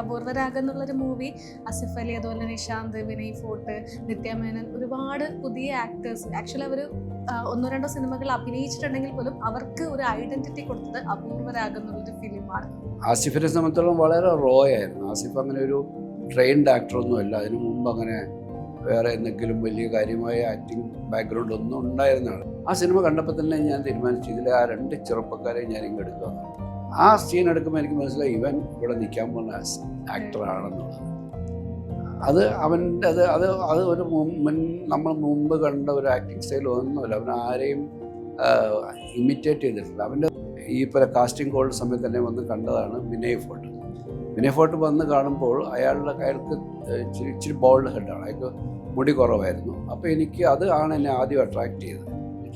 അപൂർവരാഗം എന്നുള്ളൊരു മൂവി ആസിഫ് അലി, അതുപോലെ നിഷാന്ത്, വിനയ് ഫോർട്ട്, നിത്യ മേനൻ, ഒരുപാട് പുതിയ ആക്ടേഴ്സ്. ആക്ച്വലി അവർ ഒന്നോ രണ്ടോ സിനിമകൾ അഭിനയിച്ചിട്ടുണ്ടെങ്കിൽ പോലും അവർക്ക് ഒരു ഐഡന്റിറ്റി കൊടുത്തത് അപൂർവരാഗം എന്നുള്ളൊരു ഫിലിമാണ്. ആസിഫിനെ സംബന്ധിച്ചോളം വളരെ റോ ആയിരുന്നു. ആസിഫ് അങ്ങനെ ഒരു ട്രെയിൻഡ് ആക്ടറൊന്നുമല്ല. അതിനു മുമ്പ് അങ്ങനെ വേറെ എന്തെങ്കിലും വലിയ കാര്യമായ ആക്ടിങ് ബാക്ക്ഗ്രൗണ്ട് ഒന്നും ഉണ്ടായിരുന്നതാണ്. ആ സിനിമ കണ്ടപ്പോൾ തന്നെ ഞാൻ തീരുമാനിച്ചു, ഇതിലെ ആ 2 ചെറുപ്പക്കാരെ ഞാൻ ഇങ്ങെടുക്കുക. ആ സീൻ എടുക്കുമ്പോൾ എനിക്ക് മനസ്സിലായി ഇവൻ ഇവിടെ നിൽക്കാൻ പോകുന്ന ആക്ടറാണെന്നുള്ളത്. അത് അവൻ്റെ അത് ഒരു നമ്മൾ മുമ്പ് കണ്ട ഒരു ആക്ടിങ് സ്റ്റൈൽ ഒന്നുമല്ല. അവൻ ആരെയും ഇമിറ്റേറ്റ് ചെയ്തിട്ടില്ല. അവൻ്റെ ഈ പല കാസ്റ്റിംഗ് കോൾ സമയത്ത് തന്നെ വന്ന് കണ്ടതാണ് വിനയ് ഫോർട്ട്. വിനയ് ഫോർട്ട് വന്ന് കാണുമ്പോൾ അയാൾക്ക് ഇച്ചിരി ബോൾഡ് ഹെഡാണ്, അയാൾക്ക് മുടി കുറവായിരുന്നു. അപ്പോൾ എനിക്ക് അത് ആണ് എന്നെ ആദ്യം അട്രാക്റ്റ് ചെയ്തത്.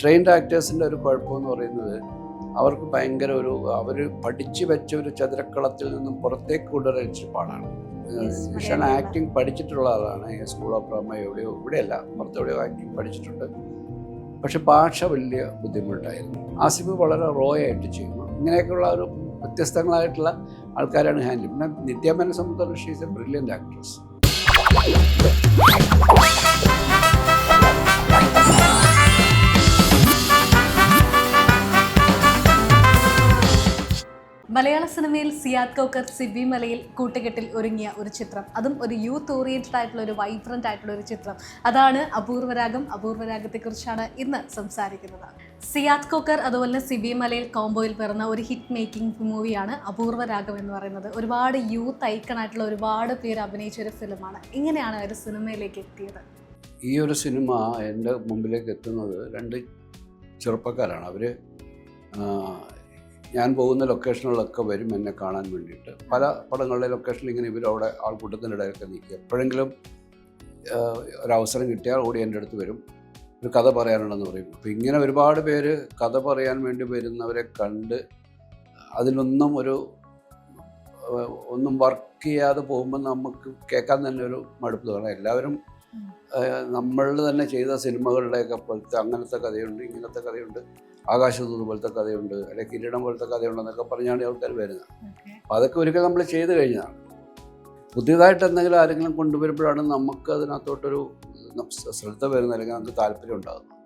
ട്രെയിൻഡ് ആക്ടേഴ്സിൻ്റെ ഒരു കുഴപ്പമെന്ന് പറയുന്നത് അവർക്ക് ഭയങ്കര അവർ പഠിച്ചു വെച്ച ഒരു ചതുരക്കളത്തിൽ നിന്നും പുറത്തേക്ക് കൊണ്ടുവരാൻ ഇച്ചിരി പാടാണ്. നിഷാൻ ആക്ടിങ് പഠിച്ചിട്ടുള്ള ആളാണ്. സ്കൂൾ ഓഫ് ഡ്രാമ ഇവിടെയല്ല, പുറത്തെവിടെയോ ആക്ടിങ് പഠിച്ചിട്ടുണ്ട്. പക്ഷെ ഭാഷ വലിയ ബുദ്ധിമുട്ടായിരുന്നു. ആസിഫ് വളരെ റോ ആയിട്ട് ചെയ്യുന്നു. ഇങ്ങനെയൊക്കെയുള്ള ഒരു വ്യത്യസ്തങ്ങളായിട്ടുള്ള ആൾക്കാരാണ് ഹാൻഡിൽ. പിന്നെ നിത്യ മേനനെ സംബന്ധിച്ചിടത്തോളം she is A brilliant actress. മലയാള സിനിമയിൽ സിയാദ് കോക്കർ, സിബി മലയിൽ കൂട്ടുകെട്ടിൽ ഒരുങ്ങിയ ഒരു ചിത്രം, അതും ഒരു യൂത്ത് ഓറിയൻറ്റഡ് ആയിട്ടുള്ള ഒരു വൈബ്രൻ്റ് ആയിട്ടുള്ള ഒരു ചിത്രം, അതാണ് അപൂർവരാഗം. അപൂർവരാഗത്തെക്കുറിച്ചാണ് ഇന്ന് സംസാരിക്കുന്നത്. സിയാദ് കോക്കർ അതുപോലെ സിബി മലയിൽ കോംബോയിൽ പിറന്ന ഒരു ഹിറ്റ് മേക്കിംഗ് മൂവിയാണ് അപൂർവരാഗം എന്ന് പറയുന്നത്. ഒരുപാട് യൂത്ത് ഐക്കണായിട്ടുള്ള ഒരുപാട് പേര് അഭിനയിച്ച ഒരു ഫിലിമാണ്. ഇങ്ങനെയാണ് ഒരു സിനിമയിലേക്ക് എത്തിയത്. ഈ ഒരു സിനിമ എൻ്റെ മുമ്പിലേക്ക് എത്തുന്നത് 2 ചെറുപ്പക്കാരാണ്. അവർ ഞാൻ പോകുന്ന ലൊക്കേഷനുകളൊക്കെ വരും എന്നെ കാണാൻ വേണ്ടിയിട്ട്. പല പടങ്ങളിലെ ലൊക്കേഷനിൽ ഇങ്ങനെ ഇവരവിടെ ആൾക്കൂട്ടത്തിൻ്റെ ഇടയിലൊക്കെ നിൽക്കുക. എപ്പോഴെങ്കിലും ഒരവസരം കിട്ടിയാൽ ഓടി എൻ്റെ അടുത്ത് വരും, ഒരു കഥ പറയാനുണ്ടെന്ന് പറയും. അപ്പോൾ ഇങ്ങനെ ഒരുപാട് പേര് കഥ പറയാൻ വേണ്ടി വരുന്നവരെ കണ്ട് അതിലൊന്നും ഒന്നും വർക്ക് ചെയ്യാതെ പോകുമ്പോൾ നമുക്ക് കേൾക്കാൻ തന്നെ ഒരു മടുപ്പ് തോന്നണം. എല്ലാവരും നമ്മൾ തന്നെ ചെയ്ത സിനിമകളുടെയൊക്കെ പോലത്തെ അങ്ങനത്തെ കഥയുണ്ട്, ഇങ്ങനത്തെ കഥയുണ്ട്, ആകാശദൂത് പോലത്തെ കഥയുണ്ട്, അല്ലെങ്കിൽ കിരീടം പോലത്തെ കഥയുണ്ടെന്നൊക്കെ പറഞ്ഞാണ് ആൾക്കാർ വരുന്നത്. അപ്പോൾ അതൊക്കെ ഒരിക്കൽ നമ്മൾ ചെയ്ത് കഴിഞ്ഞതാണ്. പുതിയതായിട്ട് എന്തെങ്കിലും ആരെങ്കിലും കൊണ്ടുവരുമ്പോഴാണ് നമുക്ക് അതിനകത്തോട്ടൊരു ശ്രദ്ധ വരുന്നത്, അല്ലെങ്കിൽ നമുക്ക് താല്പര്യം ഉണ്ടാകുന്നത്.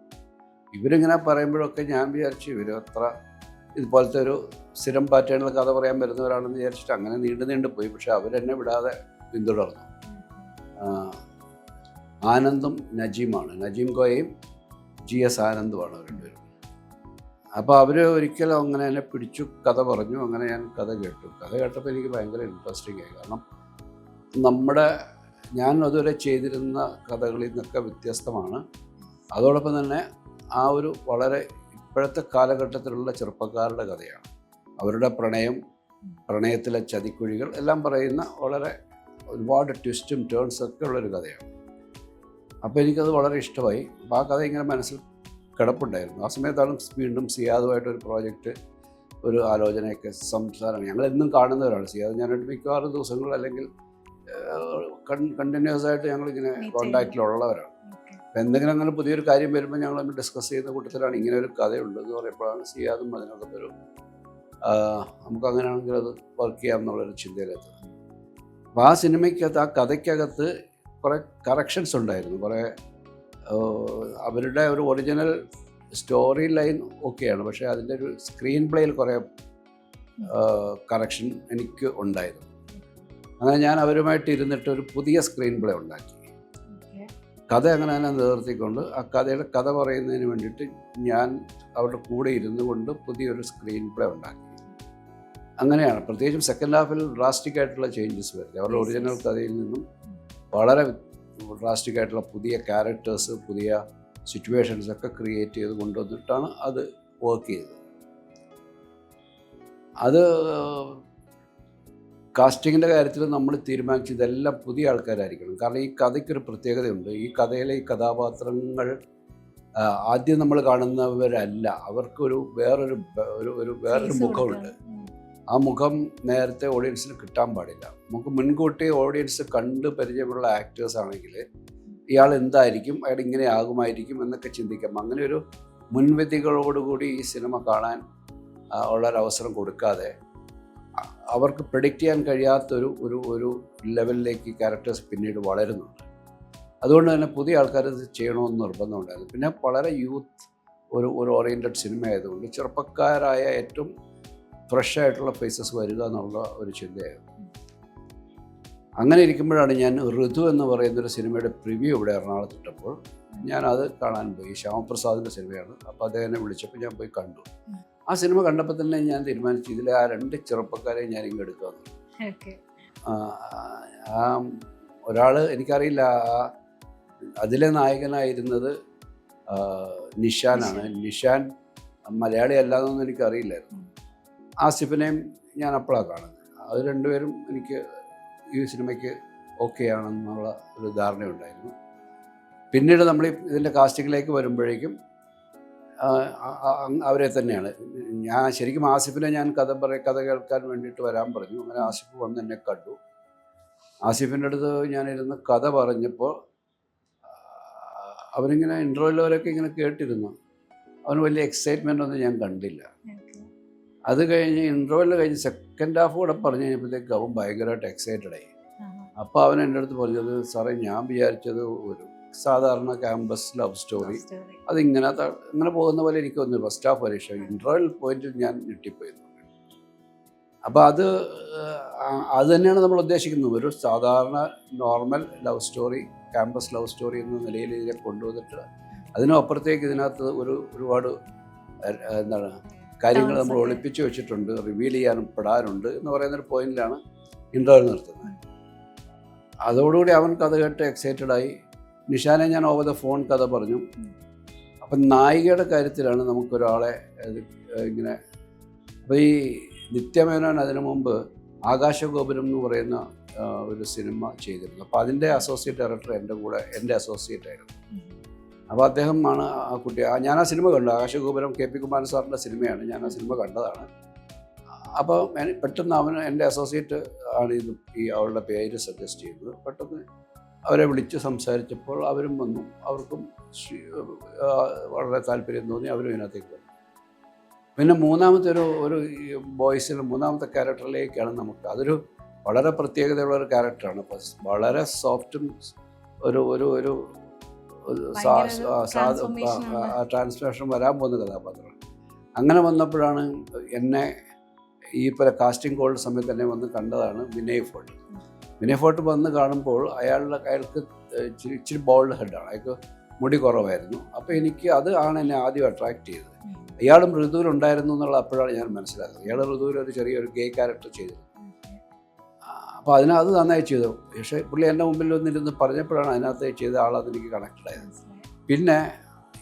ഇവരിങ്ങനെ പറയുമ്പോഴൊക്കെ ഞാൻ വിചാരിച്ചു ഇവർ അത്ര ഇതുപോലത്തെ ഒരു സ്ഥിരം പാറ്റേണിൽ കഥ പറയാൻ വരുന്നവരാണെന്ന് വിചാരിച്ചിട്ട് അങ്ങനെ നീണ്ടു പോയി. പക്ഷെ അവരെന്നെ വിടാതെ പിന്തുടർന്നു. ആനന്ദും നജീമാണ്, നജീം കോയയും GS ആനന്ദുമാണ് അവർ രണ്ടുപേരും. അപ്പോൾ അവർ ഒരിക്കലും അങ്ങനെ എന്നെ പിടിച്ചു കഥ പറഞ്ഞു. അങ്ങനെ ഞാൻ കഥ കേട്ടപ്പോൾ എനിക്ക് ഭയങ്കര ഇൻട്രസ്റ്റിംഗ് ആയി. കാരണം ഞാൻ അതുവരെ ചെയ്തിരുന്ന കഥകളിൽ നിന്നൊക്കെ വ്യത്യസ്തമാണ്. അതോടൊപ്പം തന്നെ ആ ഒരു വളരെ ഇപ്പോഴത്തെ കാലഘട്ടത്തിലുള്ള ചെറുപ്പക്കാരുടെ കഥയാണ്. അവരുടെ പ്രണയത്തിലെ ചതിക്കുഴികൾ എല്ലാം പറയുന്ന ഒരുപാട് ട്വിസ്റ്റും ടേൺസൊക്കെ ഉള്ളൊരു കഥയാണ്. അപ്പോൾ എനിക്കത് വളരെ ഇഷ്ടമായി. അപ്പോൾ ആ കഥ ഇങ്ങനെ മനസ്സിൽ കിടപ്പുണ്ടായിരുന്നു. ആ സമയത്താണ് വീണ്ടും സിയാദുമായിട്ടൊരു പ്രോജക്റ്റ്, ഒരു ആലോചനയൊക്കെ സംസാരം. ഞങ്ങളെന്നും കാണുന്നവരാണ്. സിയാദ് ഞാനായിട്ട് മിക്കവാറും ദിവസങ്ങൾ അല്ലെങ്കിൽ കണ്ടിന്യൂസ് ആയിട്ട് ഞങ്ങളിങ്ങനെ കോണ്ടാക്റ്റിലുള്ളവരാണ്. അപ്പോൾ എന്തെങ്കിലും അങ്ങനെ പുതിയൊരു കാര്യം വരുമ്പോൾ ഞങ്ങളൊന്ന് ഡിസ്കസ് ചെയ്യുന്ന കൂട്ടത്തിലാണ് ഇങ്ങനെ ഒരു കഥയുണ്ട് എന്ന് പറയുമ്പോഴാണ് സിയാദും അതിനകത്തൊരു നമുക്കങ്ങനെയാണെങ്കിൽ അത് വർക്ക് ചെയ്യാം എന്നുള്ളൊരു ചിന്തയിലെത്തുന്നത്. അപ്പോൾ ആ സിനിമയ്ക്കകത്ത്, ആ കഥയ്ക്കകത്ത് കുറേ കറക്ഷൻസ് ഉണ്ടായിരുന്നു. കുറേ അവരുടെ ഒരു ഒറിജിനൽ സ്റ്റോറി ലൈൻ ഓക്കെയാണ്, പക്ഷേ അതിൻ്റെ ഒരു സ്ക്രീൻ പ്ലേയിൽ കുറേ കറക്ഷൻ എനിക്ക് ഉണ്ടായിരുന്നു. അങ്ങനെ ഞാൻ അവരുമായിട്ട് ഇരുന്നിട്ട് ഒരു പുതിയ സ്ക്രീൻ പ്ലേ ഉണ്ടാക്കി. കഥ അങ്ങനെ തന്നെ നിലനിർത്തിക്കൊണ്ട് ആ കഥ പറയുന്നതിന് വേണ്ടിയിട്ട് ഞാൻ അവരുടെ കൂടെ ഇരുന്നു കൊണ്ട് പുതിയൊരു സ്ക്രീൻ പ്ലേ ഉണ്ടാക്കി. അങ്ങനെയാണ്. പ്രത്യേകിച്ചും സെക്കൻഡ് ഹാഫിൽ ഡ്രാസ്റ്റിക് ആയിട്ടുള്ള ചേഞ്ചസ് വരുന്നത്. അവരുടെ ഒറിജിനൽ കഥയിൽ നിന്നും വളരെ ഡ്രാസ്റ്റിക് ആയിട്ടുള്ള പുതിയ ക്യാരക്ടേഴ്സ്, പുതിയ സിറ്റുവേഷൻസ് ഒക്കെ ക്രിയേറ്റ് ചെയ്ത് കൊണ്ടുവന്നിട്ടാണ് അത് വർക്ക് ചെയ്തത്. അത് കാസ്റ്റിങ്ങിൻ്റെ കാര്യത്തിൽ നമ്മൾ തീരുമാനിച്ചു ഇതെല്ലാം പുതിയ ആൾക്കാരായിരിക്കണം. കാരണം ഈ കഥയ്ക്കൊരു പ്രത്യേകതയുണ്ട്. ഈ കഥയിലെ ഈ കഥാപാത്രങ്ങൾ ആദ്യം നമ്മൾ കാണുന്നവരല്ല. അവർക്കൊരു വേറൊരു മുഖമുണ്ട്. ആ മുഖം നേരത്തെ ഓഡിയൻസിന് കിട്ടാൻ പാടില്ല. നമുക്ക് മുൻകൂട്ടി ഓഡിയൻസ് കണ്ട് പരിചയമുള്ള ആക്ടേഴ്സ് ആണെങ്കിൽ ഇയാൾ എന്തായിരിക്കും, അയാൾ ഇങ്ങനെ ആകുമായിരിക്കും എന്നൊക്കെ ചിന്തിക്കാം. അങ്ങനെ ഒരു മുൻവിധികളോടുകൂടി ഈ സിനിമ കാണാൻ ഉള്ളൊരവസരം കൊടുക്കാതെ അവർക്ക് പ്രെഡിക്റ്റ് ചെയ്യാൻ കഴിയാത്തൊരു ഒരു ഒരു ലെവലിലേക്ക് ക്യാരക്ടേഴ്സ് പിന്നീട് വളരുന്നുണ്ട്. അതുകൊണ്ട് തന്നെ പുതിയ ആൾക്കാർ ഇത് ചെയ്യണമെന്ന് നിർബന്ധമുണ്ടായിരുന്നു. പിന്നെ വളരെ യൂത്ത് ഒരു ഓറിയൻറ്റഡ് സിനിമ ആയതുകൊണ്ട് ചെറുപ്പക്കാരായ ഏറ്റവും ഫ്രഷ് ആയിട്ടുള്ള ഫേസസ് വരിക എന്നുള്ള ഒരു ചിന്തയായിരുന്നു. അങ്ങനെ ഇരിക്കുമ്പോഴാണ് ഞാൻ ഋതു എന്ന് പറയുന്നൊരു സിനിമയുടെ പ്രിവ്യൂ ഇവിടെ എറണാകുളത്തിട്ടപ്പോൾ ഞാനത് കാണാൻ പോയി. ശ്യാമപ്രസാദിൻ്റെ സിനിമയാണ്. അപ്പോൾ അദ്ദേഹത്തിനെ വിളിച്ചപ്പോൾ ഞാൻ പോയി കണ്ടു. ആ സിനിമ കണ്ടപ്പോൾ തന്നെ ഞാൻ തീരുമാനിച്ചു ഇതിലെ ആ 2 ചെറുപ്പക്കാരെ ഞാൻ ഇങ്ങ് എടുക്കാമെന്ന്. ഒരാൾ എനിക്കറിയില്ല, അതിലെ നായകനായിരുന്നത് നിഷാനാണ്. നിഷാൻ മലയാളി അല്ലാതൊന്നും എനിക്കറിയില്ലായിരുന്നു. ആസിഫിനെയും ഞാൻ അപ്പോഴാണ് കാണുന്നത്. അത് രണ്ടുപേരും എനിക്ക് ഈ സിനിമയ്ക്ക് ഓക്കെ ആണെന്നുള്ള ഒരു ധാരണയുണ്ടായിരുന്നു. പിന്നീട് നമ്മൾ ഇതിൻ്റെ കാസ്റ്റിങ്ങിലേക്ക് വരുമ്പോഴേക്കും അവരെ തന്നെയാണ്. ഞാൻ ശരിക്കും ആസിഫിനെ ഞാൻ കഥ കേൾക്കാൻ വേണ്ടിയിട്ട് വരാൻ പറഞ്ഞു. അങ്ങനെ ആസിഫ് വന്ന് എന്നെ കണ്ടു. ആസിഫിൻ്റെ അടുത്ത് ഞാനിരുന്ന് കഥ പറഞ്ഞപ്പോൾ അവനിങ്ങനെ ഇൻ്റർവ്യൂവരൊക്കെ ഇങ്ങനെ കേട്ടിരുന്നു. അവന് വലിയ എക്സൈറ്റ്മെൻ്റ് ഒന്നും ഞാൻ കണ്ടില്ല. അത് കഴിഞ്ഞ് ഇൻ്റർവ്യൂവിൽ കഴിഞ്ഞ് സെക്കൻഡ് ഹാഫ് കൂടെ പറഞ്ഞു കഴിഞ്ഞപ്പോഴത്തേക്ക് അവൻ ഭയങ്കരമായിട്ട് എക്സൈറ്റഡായി. അപ്പോൾ അവൻ എൻ്റെ അടുത്ത് പറഞ്ഞത്, സാറേ ഞാൻ വിചാരിച്ചത് ഒരു സാധാരണ ക്യാമ്പസ് ലവ് സ്റ്റോറി, അതിങ്ങനെ പോകുന്ന പോലെ എനിക്ക് തോന്നുന്നു ഫസ്റ്റ് ഹാഫ് പരീക്ഷ. ഇൻ്റർവ്യൂവൽ പോയിന്റിൽ ഞാൻ ഞെട്ടിപ്പോയിരുന്നു. അപ്പോൾ അത് തന്നെയാണ് നമ്മൾ ഉദ്ദേശിക്കുന്നത്. ഒരു സാധാരണ normal love story, campus love story എന്ന നിലയിൽ ഇതിനെ കൊണ്ടുവന്നിട്ട് അതിനും അപ്പുറത്തേക്ക് ഇതിനകത്ത് ഒരുപാട് എന്താണ് കാര്യങ്ങൾ നമ്മൾ ഒളിപ്പിച്ച് വെച്ചിട്ടുണ്ട്, റിവീൽ ചെയ്യാനും പെടാനുണ്ട് എന്ന് പറയുന്നൊരു പോയിന്റിലാണ് ഇൻ്റർവ്യൂ നിർത്തുന്നത്. അതോടുകൂടി അവൻ കഥ കേട്ട് എക്സൈറ്റഡായി. നിഷാനെ ഞാൻ ഓവർ ദ ഫോൺ കഥ പറഞ്ഞു. അപ്പം നായികയുടെ കാര്യത്തിലാണ് നമുക്കൊരാളെ ഇങ്ങനെ, അപ്പോൾ ഈ നിത്യമേനോൻ അതിനു മുമ്പ് ആകാശഗോപുരം എന്ന് പറയുന്ന ഒരു സിനിമ ചെയ്തിരുന്നു. അപ്പോൾ അതിൻ്റെ അസോസിയേറ്റ് ഡയറക്ടർ എൻ്റെ അസോസിയേറ്റ് ആയിരുന്നു. അപ്പോൾ അദ്ദേഹമാണ് ആ കുട്ടി. ഞാൻ ആ സിനിമ കണ്ടു. ആകാശഗോപുരം KP കുമാരൻ സാറിൻ്റെ സിനിമയാണ്. ഞാൻ ആ സിനിമ കണ്ടതാണ്. അപ്പോൾ പെട്ടെന്ന് എൻ്റെ അസോസിയേറ്റ് ആണ് അവളുടെ പേര് സജസ്റ്റ് ചെയ്തത്. പെട്ടെന്ന് അവരെ വിളിച്ച് സംസാരിച്ചപ്പോൾ അവരും വന്നു. അവർക്കും വളരെ താല്പര്യം തോന്നി. അവരും ഇതിനകത്തേക്ക് വന്നു. പിന്നെ മൂന്നാമത്തെ ഒരു ബോയ്സിന് മൂന്നാമത്തെ ക്യാരക്ടറിലേക്കാണ് നമുക്ക്. അതൊരു വളരെ പ്രത്യേകതയുള്ളൊരു ക്യാരക്ടറാണ്. വളരെ സോഫ്റ്റും ഒരു ട്രാൻസ്ഫോർമേഷൻ വരാൻ പോകുന്ന കഥാപാത്രമാണ്. അങ്ങനെ വന്നപ്പോഴാണ് എന്നെ ഈ പോലെ കാസ്റ്റിംഗ് കോൾ സമയത്ത് തന്നെ വന്ന് കണ്ടതാണ് വിനയ് ഫോർട്ട്. വിനയ് ഫോർട്ട് വന്ന് കാണുമ്പോൾ അയാൾക്ക് ഇച്ചിരി ബോൾഡ് ഹെഡാണ്. അയാൾക്ക് മുടി കുറവായിരുന്നു. അപ്പോൾ എനിക്ക് അത് ആണ് എന്നെ ആദ്യം അട്രാക്റ്റ് ചെയ്തത്. ഇയാളും ഋതുവിലുണ്ടായിരുന്നു എന്നുള്ള അപ്പോഴാണ് ഞാൻ മനസ്സിലാക്കുന്നത്. ഇയാൾ ഋതുവിൽ ഒരു ചെറിയൊരു ഗേ ക്യാരക്ടർ ചെയ്തത്. അപ്പോൾ അത് നന്നായി ചെയ്തു. പക്ഷേ പുള്ളി എൻ്റെ മുമ്പിൽ വന്നിരുന്ന് പറഞ്ഞപ്പോഴാണ് അതിനകത്ത് ചെയ്ത ആളതെനിക്ക് കണക്റ്റഡ് ആയത്. പിന്നെ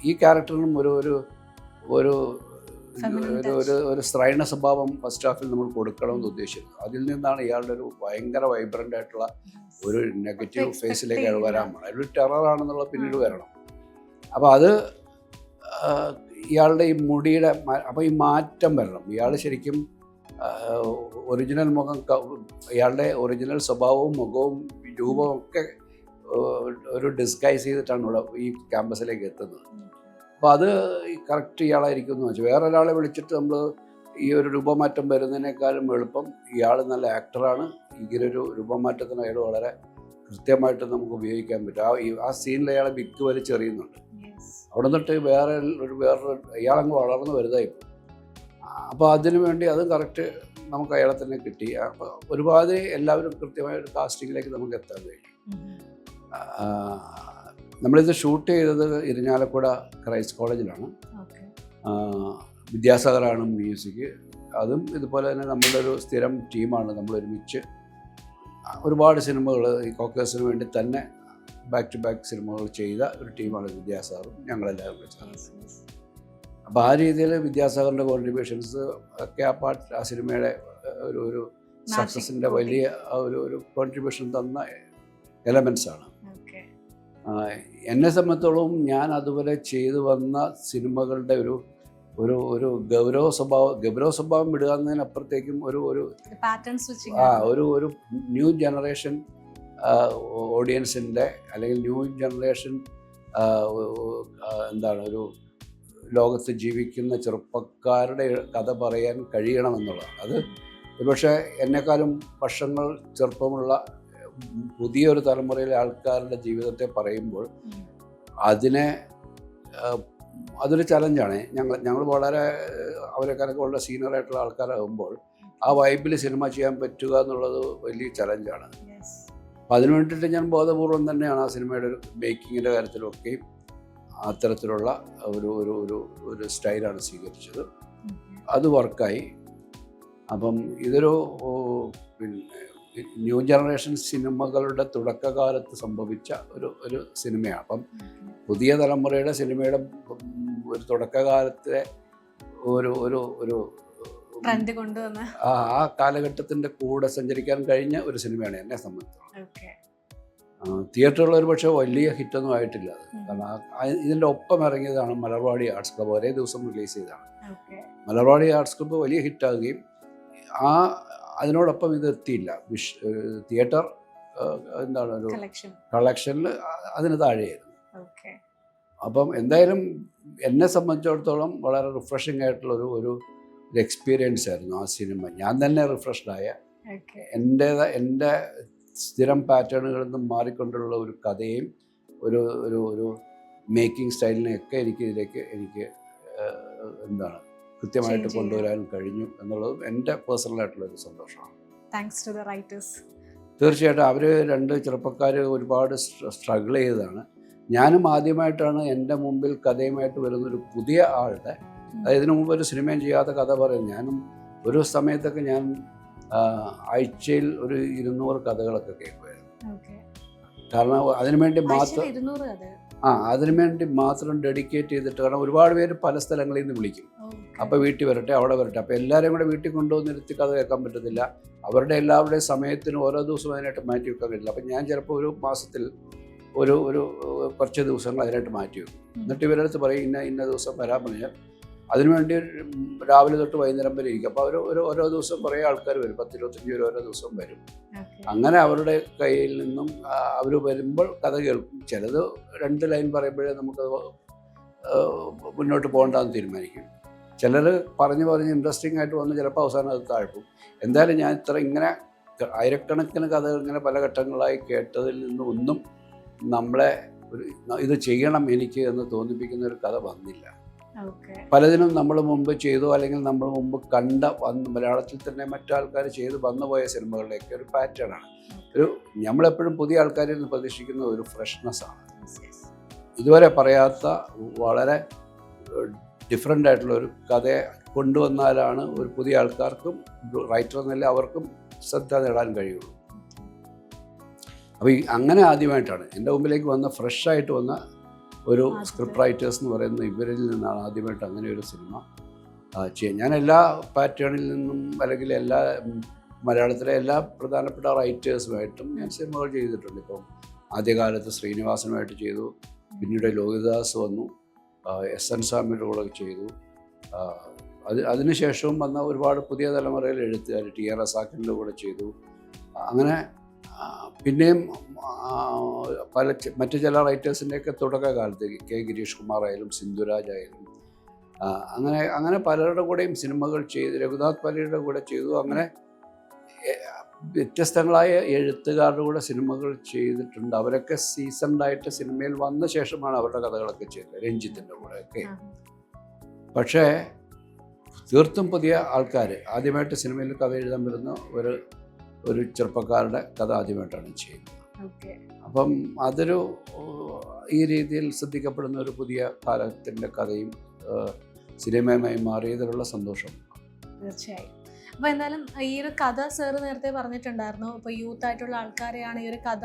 ഈ ക്യാരക്ടറിനും ഒരു സ്ത്രൈണ സ്വഭാവം ഫസ്റ്റ് ഹാഫിൽ നമ്മൾ കൊടുക്കണമെന്ന് ഉദ്ദേശിച്ചിരുന്നു. അതിൽ നിന്നാണ് ഇയാളുടെ ഒരു ഭയങ്കര വൈബ്രൻ്റ് ആയിട്ടുള്ള ഒരു നെഗറ്റീവ് ഫേസിലേക്ക് അയാൾ വരാൻ പോകണം. ഒരു ടെററാണെന്നുള്ള പിന്നീട് വരണം. അപ്പോൾ അത് ഇയാളുടെ ഈ മുടിയുടെ അപ്പോൾ ഈ മാറ്റം വരണം. ഇയാൾ ശരിക്കും ഒറിജിനൽ മുഖം, ഇയാളുടെ ഒറിജിനൽ സ്വഭാവവും മുഖവും രൂപവും ഒക്കെ ഒരു ഡിസ്ഗൈസ് ചെയ്തിട്ടാണ് ഇവിടെ ഈ ക്യാമ്പസിലേക്ക് എത്തുന്നത്. അപ്പോൾ അത് കറക്റ്റ് ഇയാളായിരിക്കും എന്ന് വെച്ചാൽ വേറൊരാളെ വിളിച്ചിട്ട് നമ്മൾ ഈ ഒരു രൂപമാറ്റം വരുന്നതിനേക്കാളും എളുപ്പം ഇയാൾ നല്ല ആക്ടറാണ്. ഇങ്ങനൊരു രൂപമാറ്റത്തിന് അയാൾ വളരെ കൃത്യമായിട്ട് നമുക്ക് ഉപയോഗിക്കാൻ പറ്റും. ആ സീനിൽ അയാളെ വിക്ക് വലിച്ചെറിയുന്നുണ്ട്. അവിടെ നിന്നിട്ട് വേറൊരു ഇയാളങ്ങ് വളർന്ന് വലുതായിപ്പോൾ. അപ്പോൾ അതിനു വേണ്ടി അത് കറക്റ്റ് നമുക്ക് അയാളെ തന്നെ കിട്ടി. അപ്പോൾ ഒരുപാട് എല്ലാവരും കൃത്യമായ ഒരു കാസ്റ്റിങ്ങിലേക്ക് നമുക്ക് എത്താൻ കഴിഞ്ഞു. നമ്മളിത് ഷൂട്ട് ചെയ്തത് ഇരിഞ്ഞാലക്കുട ക്രൈസ്റ്റ് കോളേജിലാണ്. വിദ്യാസാഗറാണ് മ്യൂസിക്. അതും ഇതുപോലെ തന്നെ നമ്മളുടെ ഒരു സ്ഥിരം ടീമാണ്. നമ്മളൊരുമിച്ച് ഒരുപാട് സിനിമകൾ ഈ കോക്കേഴ്സിന് വേണ്ടി തന്നെ ബാക്ക് ടു ബാക്ക് സിനിമകൾ ചെയ്ത ഒരു ടീമാണ് വിദ്യാസാഗറും ഞങ്ങളെല്ലാവരും വെച്ചത്. അപ്പോൾ ആ രീതിയിൽ വിദ്യാസാഗറിൻ്റെ കോൺട്രിബ്യൂഷൻസ് ഒക്കെ ആ സിനിമയുടെ ഒരു സക്സസിൻ്റെ വലിയ ഒരു കോൺട്രിബ്യൂഷൻ തന്ന എലമെൻസാണ്. എന്നെ സംബന്ധിച്ചോളം ഞാൻ അതുപോലെ ചെയ്തു വന്ന സിനിമകളുടെ ഒരു ഗൗരവ സ്വഭാവം വിടുക എന്നതിനപ്പുറത്തേക്കും ഒരു ന്യൂ ജനറേഷൻ ഓഡിയൻസിൻ്റെ അല്ലെങ്കിൽ ന്യൂ ജനറേഷൻ ഒരു ലോകത്ത് ജീവിക്കുന്ന ചെറുപ്പക്കാരുടെ കഥ പറയാൻ കഴിയണമെന്നുള്ളതാണ്. അത് ഒരുപക്ഷെ എന്നെക്കാളും വർഷങ്ങൾ ചെറുപ്പമുള്ള പുതിയൊരു തലമുറയിലെ ആൾക്കാരുടെ ജീവിതത്തെ പറയുമ്പോൾ അതിനെ അതൊരു ചലഞ്ചാണ്. ഞങ്ങൾ വളരെ അവരെക്കാരൊക്കെ ഉള്ള സീനിയറായിട്ടുള്ള ആൾക്കാരാകുമ്പോൾ ആ വൈബിൽ സിനിമ ചെയ്യാൻ പറ്റുക എന്നുള്ളത് വലിയ ചലഞ്ചാണ്. അപ്പം അതിനു വേണ്ടിയിട്ട് ഞാൻ ബോധപൂർവം തന്നെയാണ് ആ സിനിമയുടെ ഒരു മേക്കിങ്ങിൻ്റെ കാര്യത്തിലൊക്കെയും അത്തരത്തിലുള്ള ഒരു ഒരു ഒരു ഒരു സ്റ്റൈലാണ് സ്വീകരിച്ചത്. അത് വർക്കായി. അപ്പം ഇതൊരു പിന്നെ ന്യൂ ജനറേഷൻ സിനിമകളുടെ തുടക്കകാലത്ത് സംഭവിച്ച ഒരു സിനിമയാണ്. അപ്പം പുതിയ തലമുറയുടെ സിനിമയുടെ ഒരു തുടക്കകാലത്തെ ഒരു ഒരു ഒരു ട്രെൻഡ് കൊണ്ടുവന്ന ആ കാലഘട്ടത്തിൻ്റെ കൂടെ സഞ്ചരിക്കാൻ കഴിഞ്ഞ ഒരു സിനിമയാണ് എന്നെ സംബന്ധിച്ചിടത്തോളം. തിയേറ്ററുകൾ ഒരു പക്ഷേ വലിയ ഹിറ്റൊന്നും ആയിട്ടില്ല അത്. കാരണം ഇതിൻ്റെ ഒപ്പം ഇറങ്ങിയതാണ് മലർവാടി ആർട്സ് ക്ലബ്ബ്, ഒരേ ദിവസം റിലീസ് ചെയ്തതാണ്. മലർവാടി ആർട്സ് ക്ലബ്ബ് വലിയ ഹിറ്റാകുകയും അതിനോടൊപ്പം ഇത് എത്തിയില്ല. തിയേറ്റർ എന്താണ് ഒരു കളക്ഷനിൽ അതിന് താഴെയായിരുന്നു. അപ്പം എന്തായാലും എന്നെ സംബന്ധിച്ചിടത്തോളം വളരെ റിഫ്രഷിംഗ് ആയിട്ടുള്ള ഒരു എക്സ്പീരിയൻസ് ആയിരുന്നു ആ സിനിമ. ഞാൻ തന്നെ റിഫ്രഷ്ഡായ എൻ്റെ സ്ഥിരം പാറ്റേണുകളിൽ നിന്നും മാറിക്കൊണ്ടുള്ള ഒരു കഥയും ഒരു ഒരു ഒരു മേക്കിംഗ് സ്റ്റൈലിനെയൊക്കെ എനിക്ക് എന്താണ് കൃത്യമായിട്ട് കൊണ്ടുവരാൻ കഴിഞ്ഞു എന്നുള്ളതും എൻ്റെ പേഴ്സണലായിട്ടുള്ളൊരു സന്തോഷമാണ്. Thanks to the writers. തീർച്ചയായിട്ടും അവർ രണ്ട് ചെറുപ്പക്കാർ ഒരുപാട് സ്ട്രഗിൾ ചെയ്തതാണ്. ഞാനും ആദ്യമായിട്ടാണ് എൻ്റെ മുമ്പിൽ കഥയുമായിട്ട് വരുന്നൊരു പുതിയ ആളുടെ, അതായത് ഇതിനു മുമ്പ് ഒരു സിനിമയും ചെയ്യാത്ത കഥ പറയുന്നത്. ഞാനും ഒരു സമയത്തൊക്കെ ഞാൻ ആഴ്ചയിൽ ഒരു 200 കഥകളൊക്കെ കേൾക്കുമായിരുന്നു. കാരണം അതിനുവേണ്ടി മാത്രം ഡെഡിക്കേറ്റ് ചെയ്തിട്ട്, കാരണം ഒരുപാട് പേര് പല സ്ഥലങ്ങളിൽ നിന്ന് വിളിക്കും. അപ്പോൾ വീട്ടിൽ വരട്ടെ, അവിടെ വരട്ടെ. അപ്പോൾ എല്ലാവരും കൂടെ വീട്ടിൽ കൊണ്ടുവന്നിരുത്തി കഥ കേൾക്കാൻ പറ്റത്തില്ല. അവരുടെ എല്ലാവരുടെയും സമയത്തിന് ഓരോ ദിവസവും അതിനായിട്ട് മാറ്റി വെക്കാൻ കഴിയില്ല. അപ്പം ഞാൻ ചിലപ്പോൾ ഒരു മാസത്തിൽ ഒരു കുറച്ച് ദിവസങ്ങൾ അതിനായിട്ട് മാറ്റി വെക്കും. എന്നിട്ട് ഇവരടുത്ത് പറയും ഇന്ന ദിവസം വരാൻ പറഞ്ഞാൽ അതിനുവേണ്ടി രാവിലെ തൊട്ട് വൈകുന്നേരം വരെ ഇരിക്കും. അപ്പോൾ ഓരോ ദിവസം കുറേ ആൾക്കാർ വരും, 10-25 പേര് ഓരോ ദിവസം വരും. അങ്ങനെ അവരുടെ കയ്യിൽ നിന്നും അവർ വരുമ്പോൾ കഥ കേൾക്കും. ചിലത് 2 ലൈൻ പറയുമ്പോഴേ നമുക്ക് മുന്നോട്ട് പോകണ്ടെന്ന് തീരുമാനിക്കും. ചിലർ പറഞ്ഞ് ഇൻട്രസ്റ്റിംഗ് ആയിട്ട് വന്ന് ചിലപ്പോൾ അവസാനം അത് താഴ്ക്കും. എന്തായാലും ഞാൻ ഇങ്ങനെ ആയിരക്കണക്കിന് കഥകൾ ഇങ്ങനെ പല ഘട്ടങ്ങളായി കേട്ടതിൽ നിന്നും ഒന്നും നമ്മളെ ഇത് ചെയ്യണം എനിക്ക് എന്ന് തോന്നിപ്പിക്കുന്ന ഒരു കഥ വന്നില്ല. പലതിനും നമ്മൾ മുമ്പ് ചെയ്തു, അല്ലെങ്കിൽ നമ്മൾ മുമ്പ് വന്ന് മലയാളത്തിൽ തന്നെ മറ്റാൾക്കാർ ചെയ്ത് വന്നുപോയ സിനിമകളിലേക്ക് ഒരു പാറ്റേണാണ്. നമ്മളെപ്പോഴും പുതിയ ആൾക്കാരിൽ നിന്ന് പ്രതീക്ഷിക്കുന്ന ഒരു ഫ്രഷ്നെസ്സാണ്. ഇതുവരെ പറയാത്ത വളരെ ഡിഫറെൻ്റ് ആയിട്ടുള്ള ഒരു കഥയെ കൊണ്ടുവന്നാലാണ് ഒരു പുതിയ ആൾക്കാർക്കും റൈറ്റർ എന്നല്ല അവർക്കും ശ്രദ്ധ നേടാൻ കഴിയുള്ളൂ. അപ്പോൾ അങ്ങനെ ആദ്യമായിട്ടാണ് എൻ്റെ മുമ്പിലേക്ക് വന്ന ഫ്രഷായിട്ട് വന്ന ഒരു സ്ക്രിപ്റ്റ് റൈറ്റേഴ്സ് എന്ന് പറയുന്ന ഇവരിൽ നിന്നാണ് ആദ്യമായിട്ട് അങ്ങനെ ഒരു സിനിമ ചെയ്യാൻ. ഞാൻ എല്ലാ പാറ്റേണിൽ നിന്നും അല്ലെങ്കിൽ എല്ലാ മലയാളത്തിലെ എല്ലാ പ്രധാനപ്പെട്ട റൈറ്റേഴ്സുമായിട്ടും ഞാൻ സിനിമകൾ ചെയ്തിട്ടുണ്ട്. ഇപ്പം ആദ്യകാലത്ത് ശ്രീനിവാസനുമായിട്ട് ചെയ്തു, പിന്നീട് ലോഹിതദാസ് വന്നു, SN സ്വാമിയുടെ കൂടെ ചെയ്തു. അതിനുശേഷവും വന്ന ഒരുപാട് പുതിയ തലമുറയിൽ എഴുത്തുകാർ TR റസാഖിൻ്റെ കൂടെ ചെയ്തു. അങ്ങനെ പിന്നെയും മറ്റു ചില റൈറ്റേഴ്സിൻ്റെയൊക്കെ തുടക്കകാലത്ത് K ഗിരീഷ് കുമാർ ആയാലും സിന്ധുരാജ് ആയാലും അങ്ങനെ പലരുടെ കൂടെയും സിനിമകൾ ചെയ്തു. രഘുനാഥ് പലിയുടെ കൂടെ ചെയ്തു. അങ്ങനെ വ്യത്യസ്തങ്ങളായ എഴുത്തുകാരുടെ കൂടെ സിനിമകൾ ചെയ്തിട്ടുണ്ട്. അവരൊക്കെ സീസൺഡായിട്ട് സിനിമയിൽ വന്ന ശേഷമാണ് അവരുടെ കഥകളൊക്കെ ചെയ്തത്, രഞ്ജിത്തിൻ്റെ കൂടെയൊക്കെ. പക്ഷേ തീർത്തും പുതിയ ആൾക്കാർ ആദ്യമായിട്ട് സിനിമയിൽ കഥ എഴുതാൻ വരുന്ന ഒരു ചെറുപ്പക്കാരുടെ കഥ ആദ്യമായിട്ടാണ് ചെയ്യുന്നത്. അപ്പം അതൊരു ഈ രീതിയിൽ ശ്രദ്ധിക്കപ്പെടുന്ന ഒരു പുതിയ കാലത്തിൻ്റെ കഥയും സിനിമയുമായി മാറിയതിലുള്ള സന്തോഷം. തീർച്ചയായും. അപ്പോൾ എന്തായാലും ഈ ഒരു കഥ സാറ് നേരത്തെ പറഞ്ഞിട്ടുണ്ടായിരുന്നു, ഇപ്പോൾ യൂത്ത് ആയിട്ടുള്ള ആൾക്കാരെയാണ് ഈ ഒരു കഥ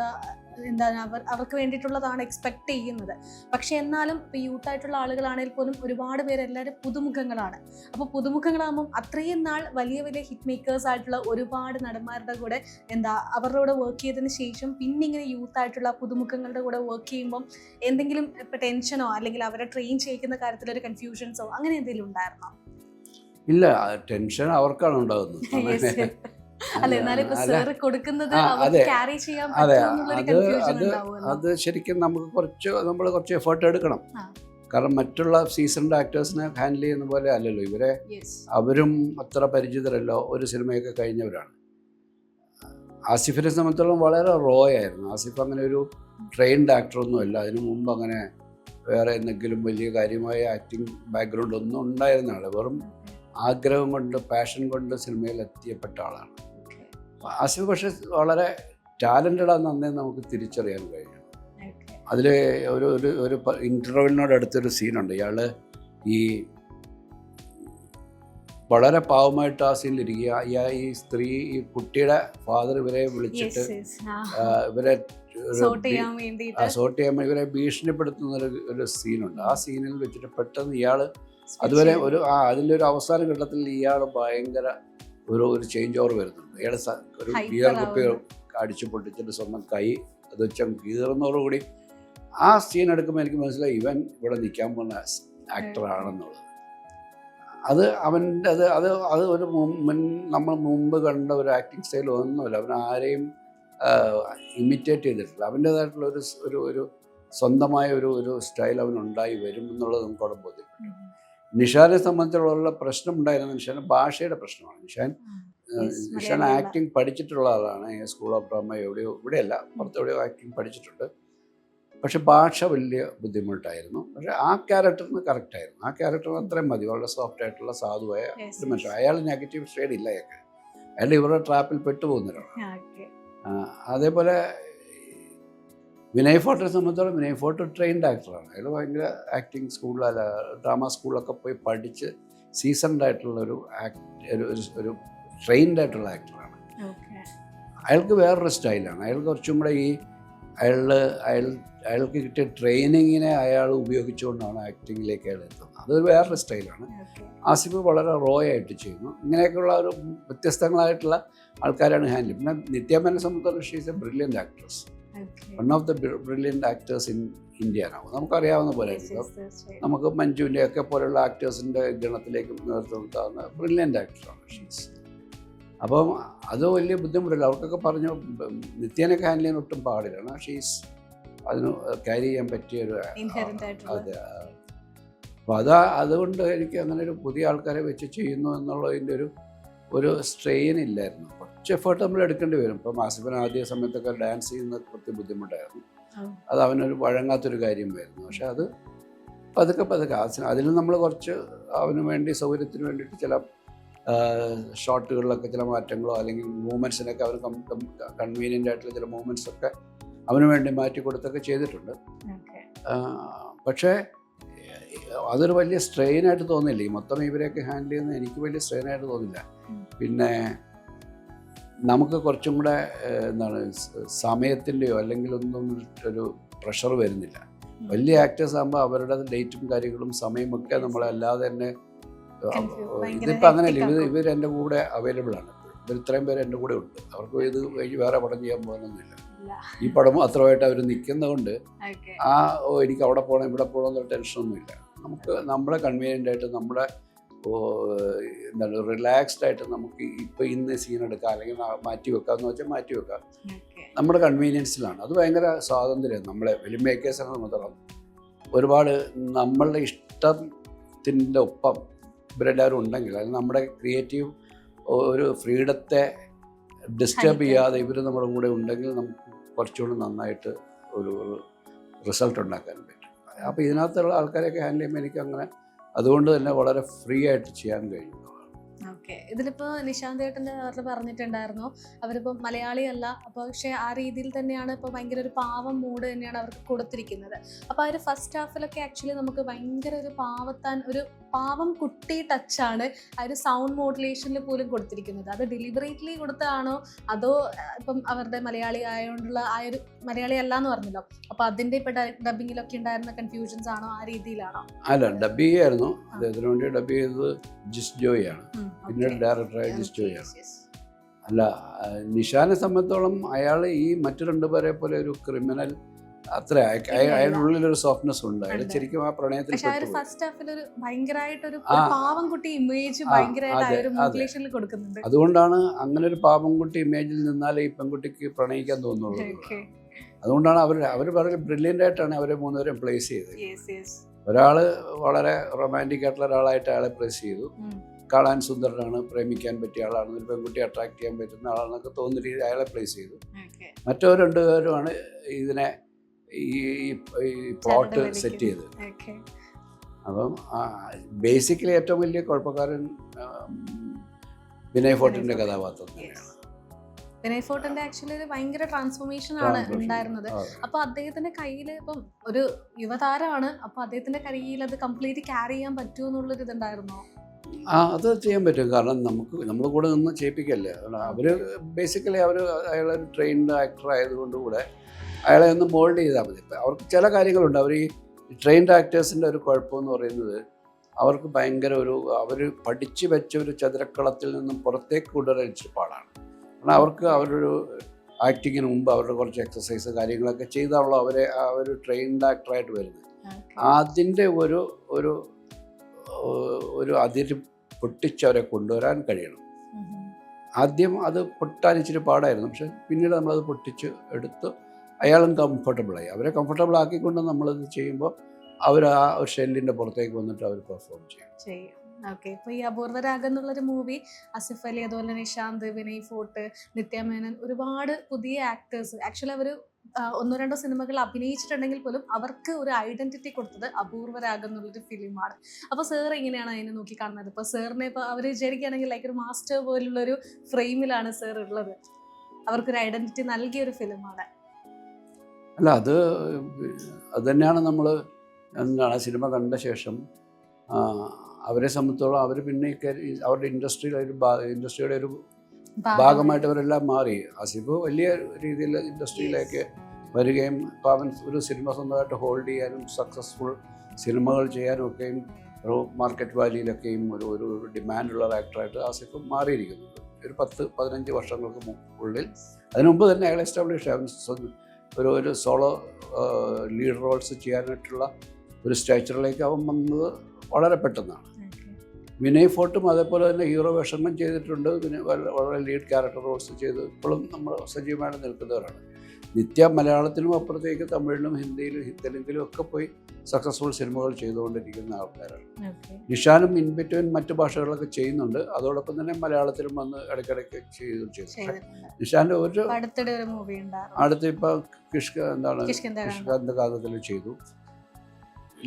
എന്താണ് അവർക്ക് വേണ്ടിയിട്ടുള്ളതാണ് എക്സ്പെക്ട് ചെയ്യുന്നത്. പക്ഷെ എന്നാലും ഇപ്പോൾ യൂത്ത് ആയിട്ടുള്ള ആളുകളാണെങ്കിൽ പോലും ഒരുപാട് പേര് എല്ലാവരും പുതുമുഖങ്ങളാണ്. അപ്പോൾ പുതുമുഖങ്ങളാകുമ്പം അത്രയും നാൾ വലിയ ഹിറ്റ് മേക്കേഴ്സ് ആയിട്ടുള്ള ഒരുപാട് നടന്മാരുടെ കൂടെ അവരുടെ കൂടെ വർക്ക് ചെയ്തതിന് ശേഷം പിന്നെ ഇങ്ങനെ യൂത്ത് ആയിട്ടുള്ള പുതുമുഖങ്ങളുടെ കൂടെ വർക്ക് ചെയ്യുമ്പം എന്തെങ്കിലും ഇപ്പോൾ ടെൻഷനോ അല്ലെങ്കിൽ അവരെ ട്രെയിൻ ചെയ്യിക്കുന്ന കാര്യത്തിലൊരു കൺഫ്യൂഷൻസോ അങ്ങനെ എന്തെങ്കിലും ഉണ്ടായിരുന്നോ? ഇല്ല, ടെൻഷൻ അവർക്കാണ് ഉണ്ടാകുന്നത്. അത് ശരിക്കും നമ്മൾ കുറച്ച് എഫേർട്ട് എടുക്കണം. കാരണം മറ്റുള്ള സീസൺഡ് ആക്ടേഴ്സിനെ ഹാൻഡിൽ ചെയ്യുന്ന പോലെ അല്ലല്ലോ ഇവരെ. അവരും അത്ര പരിചിതരല്ലോ, ഒരു സിനിമയൊക്കെ കഴിഞ്ഞവരാണ്. ആസിഫിനെ സംബന്ധിച്ചോളം വളരെ റോ ആയിരുന്നു. ആസിഫ് അങ്ങനെ ഒരു ട്രെയിൻഡ് ആക്ടറൊന്നും അല്ല. അതിനു മുമ്പ് അങ്ങനെ വേറെ എന്തെങ്കിലും വലിയ കാര്യമായ ആക്ടിങ് ബാക്ക്ഗ്രൗണ്ട് ഒന്നും ഉണ്ടായിരുന്ന ആൾ. വെറും ആഗ്രഹം കൊണ്ട്, പാഷൻ കൊണ്ട് സിനിമയിൽ എത്തിയപ്പെട്ട ആളാണ് ആസിഫ്. പക്ഷെ വളരെ ടാലൻറ്റഡ് ആണെന്ന് അന്നേ നമുക്ക് തിരിച്ചറിയാൻ കഴിയും. അതിൽ ഒരു ഇൻ്റർവെല്ലിനോട് അടുത്തൊരു സീനുണ്ട്. ഇയാൾ ഈ വളരെ പാവമായിട്ട് ആ സീനിലിരിക്കുക. ഈ സ്ത്രീ, ഈ കുട്ടിയുടെ ഫാദർ ഇവരെ വിളിച്ചിട്ട് ഇവരെ സോർട്ട് ചെയ്യാൻ ഇവരെ ഭീഷണിപ്പെടുത്തുന്ന ഒരു സീനുണ്ട്. ആ സീനിൽ വെച്ചിട്ട് പെട്ടെന്ന് ഇയാൾ അതുവരെ അതിൻ്റെ ഒരു അവസാന ഘട്ടത്തിൽ ഇയാൾ ഭയങ്കര ഒരു ചേഞ്ച് ഓവർ വരുന്നുണ്ട്. ഇയാൾ ഒരു ബിയർ കുപ്പി അടിച്ചു പൊട്ടിച്ചിട്ട് സ്വന്തം കൈ അത് വെച്ച കീറുന്നതോടുകൂടി ആ സീൻ എടുക്കുമ്പോൾ എനിക്ക് മനസ്സിലായി ഇവൻ ഇവിടെ നിൽക്കാൻ പോകുന്ന ആക്ടറാണെന്നുള്ളത്. അത് അവൻ്റെ അത് ഒരു നമ്മൾ മുമ്പ് കണ്ട ഒരു ആക്ടിങ് സ്റ്റൈൽ ഒന്നുമില്ല. അവൻ ആരെയും ഇമിറ്റേറ്റ് ചെയ്തിട്ടില്ല. അവൻ്റേതായിട്ടുള്ള ഒരു സ്വന്തമായ ഒരു സ്റ്റൈൽ അവനുണ്ടായി വരും എന്നുള്ളത് നമുക്ക് അവിടെ ബോധ്യപ്പെട്ടു. നിഷാനെ സംബന്ധിച്ചുള്ള പ്രശ്നം ഉണ്ടായിരുന്ന നിഷാന് ഭാഷയുടെ പ്രശ്നമാണ്. നിഷാൻ ആക്ടിങ് പഠിച്ചിട്ടുള്ള ആളാണ്. സ്കൂൾ ഓഫ് ഡ്രാമ ഇവിടെയല്ല, പുറത്തെവിടെയോ ആക്ടിങ് പഠിച്ചിട്ടുണ്ട്. പക്ഷെ ഭാഷ വലിയ ബുദ്ധിമുട്ടായിരുന്നു. പക്ഷെ ആ ക്യാരക്ടറിന് കറക്റ്റായിരുന്നു. ആ ക്യാരക്ടറിന് അത്രയും മതി. വളരെ സോഫ്റ്റ് ആയിട്ടുള്ള സാധുവായ ഒരു മനുഷ്യൻ. അയാൾ നെഗറ്റീവ് ഷെയ്ഡ് ഇല്ല. അയാൾ ഇവരുടെ ട്രാപ്പിൽ പെട്ടുപോകുന്നവരാണ്. അതേപോലെ വിനയ് ഫോർട്ടിനെ സംബന്ധിച്ചോളം വിനയ് ഫോർട്ട് ട്രെയിൻഡ് ആക്ടറാണ്. അയാൾ ഭയങ്കര ആക്ടിങ് സ്കൂളിലല്ല, ഡ്രാമ സ്കൂളിലൊക്കെ പോയി പഠിച്ച് സീസൺഡ് ആയിട്ടുള്ള ഒരു ട്രെയിൻഡ് ആയിട്ടുള്ള ആക്ടറാണ്. അയാൾക്ക് വേറൊരു സ്റ്റൈലാണ്. അയാൾ കുറച്ചും കൂടെ അയാൾക്ക് കിട്ടിയ ട്രെയിനിങ്ങിനെ അയാൾ ഉപയോഗിച്ചുകൊണ്ടാണ് ആക്ടിങ്ങിലേക്ക് അയാൾ എത്തുന്നത്. അതൊരു വേറൊരു സ്റ്റൈലാണ്. ആസിഫ് വളരെ റോ ആയിട്ട് ചെയ്യുന്നു. ഇങ്ങനെയൊക്കെയുള്ള ഒരു വ്യത്യസ്തങ്ങളായിട്ടുള്ള ആൾക്കാരാണ് ഹാൻഡിൽ. പിന്നെ നിത്യാമേനെ സംബന്ധിച്ചിടത്തോളം she is A brilliant actress, one of the brilliant actors in India now. നമുക്കറിയാവുന്ന പോലെ നമുക്ക് മഞ്ജുവിൻ്റെ ഒക്കെ പോലെയുള്ള ആക്ടേഴ്സിൻ്റെ ഗണത്തിലേക്ക് നേതൃത്വം കൊടുത്താവുന്ന ബ്രില്യൻ്റ് ആക്ടറാണ് ഷീസ്. അപ്പം അത് വലിയ ബുദ്ധിമുട്ടില്ല. അവർക്കൊക്കെ പറഞ്ഞു നിത്യേനൊക്കെ ഹാൻഡിൽ ചെയ്യാൻ ഒട്ടും പാടില്ല. ഷീസ് അതിന് ക്യാരി ചെയ്യാൻ പറ്റിയൊരു അതെ. അപ്പോൾ അതുകൊണ്ട് എനിക്ക് അങ്ങനെ ഒരു പുതിയ ആൾക്കാരെ വെച്ച് ചെയ്യുന്നു എന്നുള്ളതിൻ്റെ ഒരു സ്ട്രെയിൻ ഇല്ലായിരുന്നു. കുറച്ച് എഫേർട്ട് നമ്മൾ എടുക്കേണ്ടി വരും. ഇപ്പം ആസിഫിന് ആദ്യ സമയത്തൊക്കെ ഡാൻസ് ചെയ്യുന്നത് കുറച്ച് ബുദ്ധിമുട്ടായിരുന്നു. അത് അവനൊരു വഴങ്ങാത്തൊരു കാര്യമായിരുന്നു. പക്ഷെ അത് പതുക്കെ അതിൽ നമ്മൾ കുറച്ച് അവന് വേണ്ടി സൗകര്യത്തിന് വേണ്ടിയിട്ട് ചില ഷോട്ടുകളിലൊക്കെ ചില മാറ്റങ്ങളോ അല്ലെങ്കിൽ മൂവ്മെൻറ്റ്സിനൊക്കെ അവർ കൺവീനിയൻ്റ് ആയിട്ടുള്ള ചില മൂവ്മെൻറ്റ്സൊക്കെ അവന് വേണ്ടി മാറ്റി കൊടുത്തൊക്കെ ചെയ്തിട്ടുണ്ട്. പക്ഷേ അതൊരു വലിയ സ്ട്രെയിനായിട്ട് തോന്നില്ല. ഈ മൊത്തം ഇവരെയൊക്കെ ഹാൻഡിൽ ചെയ്യുന്നത് എനിക്ക് വലിയ സ്ട്രെയിനായിട്ട് തോന്നില്ല. പിന്നെ നമുക്ക് കുറച്ചും കൂടെ സമയത്തിൻ്റെയോ അല്ലെങ്കിൽ ഒന്നും ഒരു പ്രഷർ വരുന്നില്ല. വലിയ ആക്ടേഴ്സ് ആകുമ്പോൾ അവരുടെ ഡേറ്റും കാര്യങ്ങളും സമയമൊക്കെ നമ്മളല്ലാതെ തന്നെ ഇതിപ്പോൾ അങ്ങനെയല്ല. ഇവർ എൻ്റെ കൂടെ അവൈലബിൾ ആണ്. ഇവർ ഇത്രയും പേര് എൻ്റെ കൂടെ ഉണ്ട്. അവർക്ക് ഇത് കഴിഞ്ഞ് വേറെ പടം ചെയ്യാൻ പോകുന്നൊന്നുമില്ല. ഈ പടം മാത്രമായിട്ട് അവർ നിൽക്കുന്നതുകൊണ്ട് എനിക്ക് അവിടെ പോകണം ഇവിടെ പോകണം എന്നുള്ള ടെൻഷനൊന്നുമില്ല. നമുക്ക് നമ്മളെ കൺവീനിയൻ്റ് ആയിട്ട് നമ്മുടെ റിലാക്സ്ഡ് ആയിട്ട് നമുക്ക് ഇപ്പോൾ ഇന്ന് സീൻ എടുക്കാം അല്ലെങ്കിൽ മാറ്റി വെക്കാമെന്ന് വെച്ചാൽ മാറ്റി വെക്കാം. നമ്മുടെ കൺവീനിയൻസിലാണ്. അത് ഭയങ്കര സ്വാതന്ത്ര്യം. നമ്മളെ ഫിലിം മേക്കേഴ്സിനെ സംബന്ധിച്ചിടത്തോളം ഒരുപാട് നമ്മളുടെ ഇഷ്ടത്തിൻ്റെ ഒപ്പം ഇവരെല്ലാവരും ഉണ്ടെങ്കിൽ അത് നമ്മുടെ ക്രിയേറ്റീവ് ഒരു ഫ്രീഡത്തെ ഡിസ്റ്റർബ് ചെയ്യാതെ ഇവർ നമ്മുടെ കൂടെ ഉണ്ടെങ്കിൽ നമുക്ക് കുറച്ചുകൂടി നന്നായിട്ട് ഒരു റിസൾട്ട് ഉണ്ടാക്കാൻ പറ്റും. അപ്പോൾ ഇതിനകത്തുള്ള ആൾക്കാരെയൊക്കെ ഹാൻഡിൽ ചെയ്യുമ്പോൾ എനിക്ക് അങ്ങനെ അതുകൊണ്ട് തന്നെ വളരെ ഫ്രീ ആയിട്ട് ചെയ്യാൻ കഴിയും. ഓക്കെ, ഇതിലിപ്പോൾ നിശാന്ത് ഏട്ടൻ്റെ അവരുടെ പറഞ്ഞിട്ടുണ്ടായിരുന്നു അവരിപ്പോൾ മലയാളിയല്ല, അപ്പോൾ പക്ഷേ ആ രീതിയിൽ തന്നെയാണ് ഇപ്പോൾ ഭയങ്കര ഒരു പാവം മൂഡ് തന്നെയാണ് അവർക്ക് കൊടുത്തിരിക്കുന്നത്. അപ്പോൾ ആ ഒരു ഫസ്റ്റ് ഹാഫിലൊക്കെ ആക്ച്വലി നമുക്ക് ഭയങ്കര ഒരു ഒരു പാവം കുട്ടി ടച്ചാണ് ആ ഒരു സൗണ്ട് മോഡുലേഷനിൽ പോലും കൊടുത്തിരിക്കുന്നത്. അത് ഡെലിബറേറ്റ്ലി കൊടുത്തതാണോ അതോ ഇപ്പം അവരുടെ മലയാളി ആയതുകൊണ്ടുള്ള ആ ഒരു മലയാളി അല്ല എന്ന് പറഞ്ഞല്ലോ, അപ്പോൾ അതിൻ്റെ ഇപ്പോൾ ഡബിങ്ങിലൊക്കെ ഉണ്ടായിരുന്ന കൺഫ്യൂഷൻസ് ആണോ ആ രീതിയിലാണോ? അല്ല, ഡബ് ചെയ്യായിരുന്നു. അദ്ദേഹത്തിന് വേണ്ടി ഡബ് ചെയ്തത് ജിസ് ജോയ് ആണ്, പിന്നീട് ഡയറക്ടറായ ജിസ് ജോയ് ആണ്. അല്ല, നിഷാനെ സംബന്ധിച്ചോളം അയാൾ ഈ മറ്റു രണ്ടുപേരെ പോലെ ഒരു ക്രിമിനൽ അത്ര അയാളുടെ ഉള്ളിലൊരു സോഫ്റ്റ്നെസ് ഉണ്ട്. അയാൾ ശരിക്കും ആ പ്രണയത്തിൽ അതുകൊണ്ടാണ് അങ്ങനെ ഒരു പാവംകുട്ടി ഇമേജിൽ നിന്നാലേ ഈ പെൺകുട്ടിക്ക് പ്രണയിക്കാൻ തോന്നുള്ളൂ. അതുകൊണ്ടാണ് അവർ വളരെ ബ്രില്യൻ്റ് ആയിട്ടാണ് അവരെ മൂന്നുപേരും പ്ലേസ് ചെയ്തത്. ഒരാൾ വളരെ റൊമാൻറ്റിക് ആയിട്ടുള്ള ഒരാളായിട്ട് അയാളെ പ്രേസ് ചെയ്തു, ഉം. കാണാൻ സുന്ദരനാണ്, പ്രേമിക്കാൻ പറ്റിയ ആളാണ്, ഒരു പെൺകുട്ടിയെ അട്രാക്ട് ചെയ്യാൻ പറ്റുന്ന ആളാണെന്നൊക്കെ തോന്നുന്ന രീതിയിൽ അയാളെ പ്ലേസ് ചെയ്തു. Okay. മറ്റവർ രണ്ടുപേരുമാണ് ഇതിനെ ഈ പ്ലോട്ട് ചരട് സെറ്റ് ചെയ്തത്. Okay. അപ്പം ബേസിക്കലി ഏറ്റവും വലിയ കുഴപ്പക്കാരൻ വിനയ് ഫോർട്ടിൻ്റെ കഥാപാത്രം തന്നെയാണ്. വിനയ് ഫോർട്ടിന്റെ ആക്ച്വലി ഒരു ഭയങ്കര ട്രാൻസ്ഫോർമേഷൻ ആണ് ഉണ്ടായിരുന്നത്. അപ്പൊ അദ്ദേഹത്തിന്റെ കയ്യിൽ ഇപ്പം ഒരു യുവതാരമാണ്, അപ്പൊ അദ്ദേഹത്തിന്റെ കയ്യിൽ അത് കംപ്ലീറ്റ് ക്യാരി ചെയ്യാൻ പറ്റുമോ എന്നുള്ളൊരു ഇതുണ്ടായിരുന്നോ? അത് ചെയ്യാൻ പറ്റും. കാരണം നമ്മൾ കൂടെ നിന്ന് ചെയ്യിപ്പിക്കല്ലേ. അവർ ബേസിക്കലി അയാളൊരു ട്രെയിൻഡ് ആക്ടർ ആയതുകൊണ്ട് കൂടെ അയാളെ ഒന്ന് മോൾഡ് ചെയ്താൽ മതി. അവർക്ക് ചില കാര്യങ്ങളുണ്ട്. അവർ ഈ ട്രെയിൻഡ് ആക്ടേഴ്സിൻ്റെ ഒരു കുഴപ്പമെന്ന് പറയുന്നത് അവർക്ക് ഭയങ്കര അവർ പഠിച്ചു വെച്ച ഒരു ചതുരക്കളത്തിൽ നിന്നും പുറത്തേക്ക് കൊണ്ടുവരാൻ ഇച്ചിരി പാടാണ്. കാരണം അവർക്ക് അവരൊരു ആക്ടിങ്ങിന് മുമ്പ് അവരുടെ കുറച്ച് എക്സസൈസ് കാര്യങ്ങളൊക്കെ ചെയ്താണല്ലോ അവർ ട്രെയിൻഡ് ആക്ടറായിട്ട് വരുന്നത്. അതിൻ്റെ ഒരു അതിര് പൊട്ടിച്ചവരെ കൊണ്ടുവരാൻ കഴിയണം. ആദ്യം അത് പൊട്ടാൻ ഇച്ചിരി പാടായിരുന്നു, പക്ഷെ പിന്നീട് നമ്മളത് പൊട്ടിച്ച് എടുത്ത് അയാളും കംഫർട്ടബിളായി. അവരെ കംഫർട്ടബിൾ ആക്കിക്കൊണ്ട് നമ്മളത് ചെയ്യുമ്പോൾ അവർ ആ ഒരു ഷെല്ലിൻ്റെ പുറത്തേക്ക് വന്നിട്ട് അവർ പെർഫോം ചെയ്യും. ഓക്കെ. ഇപ്പോൾ ഈ അപൂർവരാഗം എന്നുള്ളൊരു മൂവി ആസിഫ് അലി, അതുപോലെ നിഷാന്ത്, വിനയ് ഫോർട്ട്, നിത്യ മേനൻ, ഒരുപാട് പുതിയ ആക്ടേഴ്സ് ആക്ച്വലി അവർ ഒന്നോ രണ്ടോ സിനിമകൾ അഭിനയിച്ചിട്ടുണ്ടെങ്കിൽ പോലും അവർക്ക് ഒരു ഐഡന്റിറ്റി കൊടുത്തത് അപൂർവരാഗം എന്നുള്ളൊരു ഫിലിമാണ്. അപ്പോൾ സാർ എങ്ങനെയാണ് അതിനെ നോക്കി കാണുന്നത്? ഇപ്പോൾ സാറിനെ ഇപ്പോൾ അവർ വിചാരിക്കുകയാണെങ്കിൽ ലൈക്ക് ഒരു മാസ്റ്റർ പോലുള്ളൊരു ഫ്രെയിമിലാണ് സാർ ഉള്ളത്, അവർക്കൊരു ഐഡന്റിറ്റി നൽകിയൊരു ഫിലിമാണ്. അല്ല, അത് തന്നെയാണ് നമ്മൾ എന്താണ് സിനിമ കണ്ട ശേഷം അവരെ സംബന്ധിച്ചോളം അവർ പിന്നെ അവരുടെ ഇൻഡസ്ട്രിയുടെ ഒരു ഭാഗമായിട്ട് അവരെല്ലാം മാറി. ആസിഫ് വലിയ രീതിയിൽ ഇൻഡസ്ട്രിയിലേക്ക് വരികയും ഇപ്പോൾ അവൻ ഒരു സിനിമ സ്വന്തമായിട്ട് ഹോൾഡ് ചെയ്യാനും സക്സസ്ഫുൾ സിനിമകൾ ചെയ്യാനും ഒക്കെയും ഒരു മാർക്കറ്റ് വാല്യൂയിലൊക്കെയും ഒരു ഡിമാൻഡുള്ള ആക്ടറായിട്ട് ആസിഫ് മാറിയിരിക്കുന്നത് ഒരു 10-15 വർഷങ്ങൾക്ക് ഉള്ളിൽ. അതിനു മുമ്പ് തന്നെ അയാൾ എസ്റ്റാബ്ലിഷ് ഒരു സോളോ ലീഡ് റോൾസ് ചെയ്യാനായിട്ടുള്ള ഒരു സ്റ്റാച്ചറിലേക്ക് അവൻ വന്നത് വളരെ പെട്ടെന്നാണ്. വിനയ് ഫോർട്ടും അതേപോലെ തന്നെ ഹീറോ വേഷങ്ങളും ചെയ്തിട്ടുണ്ട്, പിന്നെ വളരെ ലീഡ് ക്യാരക്ടർ റോൾസ് ചെയ്ത് ഇപ്പോഴും നമ്മൾ സജീവമായിട്ട് നിൽക്കുന്നവരാണ്. നിത്യ മലയാളത്തിനും അപ്പുറത്തേക്ക് തമിഴിലും ഹിന്ദിയിലും തെലുങ്കിലും ഒക്കെ പോയി സക്സസ്ഫുൾ സിനിമകൾ ചെയ്തുകൊണ്ടിരിക്കുന്ന ആൾക്കാരാണ്. നിഷാനും ഇൻ ബിറ്റ്വീൻ മറ്റു ഭാഷകളൊക്കെ ചെയ്യുന്നുണ്ട്, അതോടൊപ്പം തന്നെ മലയാളത്തിലും വന്ന് ഇടയ്ക്കിടയ്ക്ക് ചെയ്തു. നിഷാന്റെ അടുത്ത് ഇപ്പോൾ കിഷ്കിന്ത കാലത്തിൽ ചെയ്തു.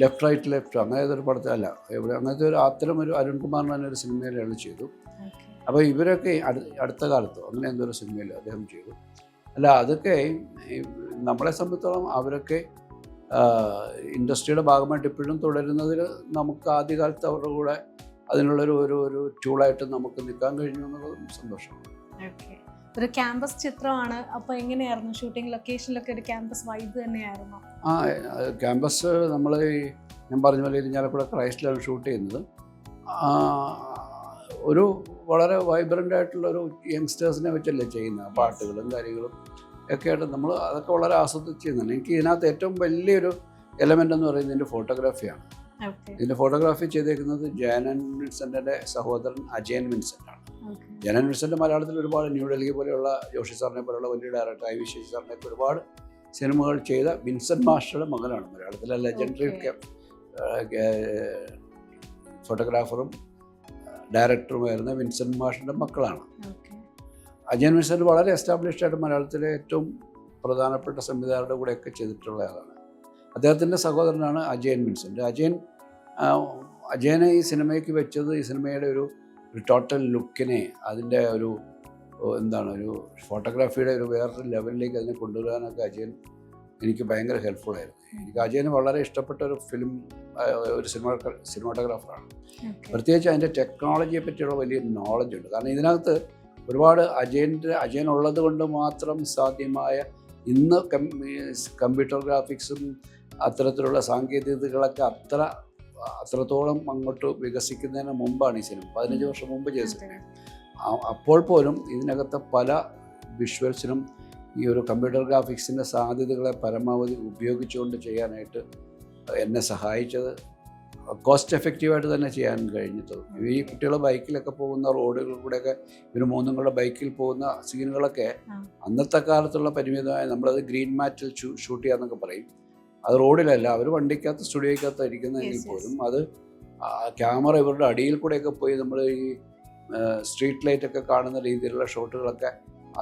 ലെഫ്റ്റ് റൈറ്റ് ലെഫ്റ്റ് അങ്ങനത്തെ ഒരു പടത്തിൽ അല്ല, അങ്ങനത്തെ അത്തരം ഒരു അരുൺകുമാറിന് തന്നെ ഒരു സിനിമയിൽ അയാൾ ചെയ്തു. അപ്പോൾ ഇവരൊക്കെ അടുത്ത കാലത്തോ അങ്ങനെ എന്തൊരു സിനിമയിൽ അദ്ദേഹം ചെയ്തു. അല്ല, അതൊക്കെ നമ്മളെ സംബന്ധിച്ചോളം അവരൊക്കെ ഇൻഡസ്ട്രിയുടെ ഭാഗമായിട്ട് ഇപ്പോഴും തുടരുന്നതിൽ നമുക്ക് ആദ്യകാലത്ത് അവരുടെ കൂടെ അതിനുള്ളൊരു ടൂളായിട്ട് നമുക്ക് നിൽക്കാൻ കഴിഞ്ഞു എന്നുള്ളതും സന്തോഷമാണ്. ഒരു ക്യാമ്പസ് ചിത്രമാണ്. അപ്പോൾ എങ്ങനെയായിരുന്നു ഷൂട്ടിംഗ് ലൊക്കേഷനിലൊക്കെ? ഒരു ക്യാമ്പസ് വൈബ് തന്നെയായിരുന്നു. ക്യാമ്പസ് ഞാൻ പറഞ്ഞ പോലെ ഇരിഞ്ഞാലക്കുട ക്രൈസ്റ്റിലാണ് ഷൂട്ട് ചെയ്യുന്നത്. ഒരു വളരെ വൈബ്രൻ്റ് ആയിട്ടുള്ളൊരു യങ്സ്റ്റേഴ്സിനെ വെച്ചല്ലേ ചെയ്യുന്നത്. പാട്ടുകളും കാര്യങ്ങളും ഒക്കെ ആയിട്ട് നമ്മൾ അതൊക്കെ വളരെ ആസ്വദിച്ച് ചെയ്യുന്നുണ്ട്. എനിക്ക് ഇതിനകത്ത് ഏറ്റവും വലിയൊരു എലമെൻ്റ് എന്ന് പറയുന്നത് ഇതിൻ്റെ ഫോട്ടോഗ്രാഫിയാണ്. ഇതിൻ്റെ ഫോട്ടോഗ്രാഫി ചെയ്തേക്കുന്നത് ജയനൻ വിൻസെൻ്റിൻ്റെ സഹോദരൻ അജയൻ വിൻസെൻ്റാണ്. ജയനൻ വിൻസെൻ്റ് മലയാളത്തിൽ ഒരുപാട് ന്യൂഡൽഹി പോലെയുള്ള ജോഷി സാറിനെ പോലെയുള്ള വലിയ ഡയറക്ടർ ഐ വി ശശി സാറിനെയൊക്കെ ഒരുപാട് സിനിമകൾ ചെയ്ത വിൻസെൻ്റ് മാസ്റ്ററുടെ മകനാണ്. മലയാളത്തിലെ ലെജൻഡറി ഫോട്ടോഗ്രാഫറും ഡയറക്ടറുമായിരുന്ന വിൻസെൻ്റ് മാസ്റ്ററുടെ മക്കളാണ്. അജയൻ വിൻസെൻ്റ് വളരെ എസ്റ്റാബ്ലിഷ്ഡ് ആയിട്ട് മലയാളത്തിലെ ഏറ്റവും പ്രധാനപ്പെട്ട സംവിധായകരുടെ കൂടെയൊക്കെ ചെയ്തിട്ടുള്ള ആളാണ്. അദ്ദേഹത്തിൻ്റെ സഹോദരനാണ് അജയൻ വിൻസെൻ്റ്. അജയനെ ഈ സിനിമയ്ക്ക് വെച്ചത് ഈ സിനിമയുടെ ഒരു ടോട്ടൽ ലുക്കിനെ, അതിൻ്റെ ഒരു ഫോട്ടോഗ്രാഫിയുടെ ഒരു വേറൊരു ലെവലിലേക്ക് അതിനെ കൊണ്ടുവരാനൊക്കെ അജയൻ എനിക്ക് ഭയങ്കര ഹെൽപ്ഫുള്ളായിരുന്നു. എനിക്ക് അജയന് വളരെ ഇഷ്ടപ്പെട്ട ഒരു സിനിമാറ്റോഗ്രാഫറാണ്. പ്രത്യേകിച്ച് അതിൻ്റെ ടെക്നോളജിയെ പറ്റിയുള്ള വലിയ നോളജ് ഉണ്ട്. കാരണം ഇതിനകത്ത് ഒരുപാട് അജയനുള്ളത് കൊണ്ട് മാത്രം സാധ്യമായ ഇന്ന് കമ്പ്യൂട്ടർ ഗ്രാഫിക്സും അത്തരത്തിലുള്ള സാങ്കേതികതകളൊക്കെ അത്രത്തോളം അങ്ങോട്ട് വികസിക്കുന്നതിന് മുമ്പാണ് ഈ സിനിമ. 15 വർഷം മുമ്പ് ചെയ്ത സിനിമ. അപ്പോൾ പോലും ഇതിനകത്തെ പല വിഷ്വൽസിനും ഈ ഒരു കമ്പ്യൂട്ടർ ഗ്രാഫിക്സിൻ്റെ സാധ്യതകളെ പരമാവധി ഉപയോഗിച്ചുകൊണ്ട് ചെയ്യാനായിട്ട് എന്നെ സഹായിച്ചത് കോസ്റ്റ് എഫക്റ്റീവായിട്ട് തന്നെ ചെയ്യാൻ കഴിഞ്ഞിട്ടുള്ളൂ. ഈ കുട്ടികൾ ബൈക്കിലൊക്കെ പോകുന്ന റോഡുകളിൽ കൂടെയൊക്കെ ഇവർ മൂന്നും കൂടെ ബൈക്കിൽ പോകുന്ന സീനുകളൊക്കെ അന്നത്തെ കാലത്തുള്ള പരിമിതമായ, നമ്മളത് ഗ്രീൻ മാറ്റിൽ ഷൂട്ട് ചെയ്യാന്നൊക്കെ പറയും. അത് റോഡിലല്ല, അവർ വണ്ടിക്കകത്ത് സ്റ്റുഡിയോയ്ക്കകത്ത് ഇരിക്കുന്നതെങ്കിൽ പോലും അത് ക്യാമറ ഇവരുടെ അടിയിൽ കൂടെയൊക്കെ പോയി നമ്മൾ ഈ സ്ട്രീറ്റ് ലൈറ്റൊക്കെ കാണുന്ന രീതിയിലുള്ള ഷോട്ടുകളൊക്കെ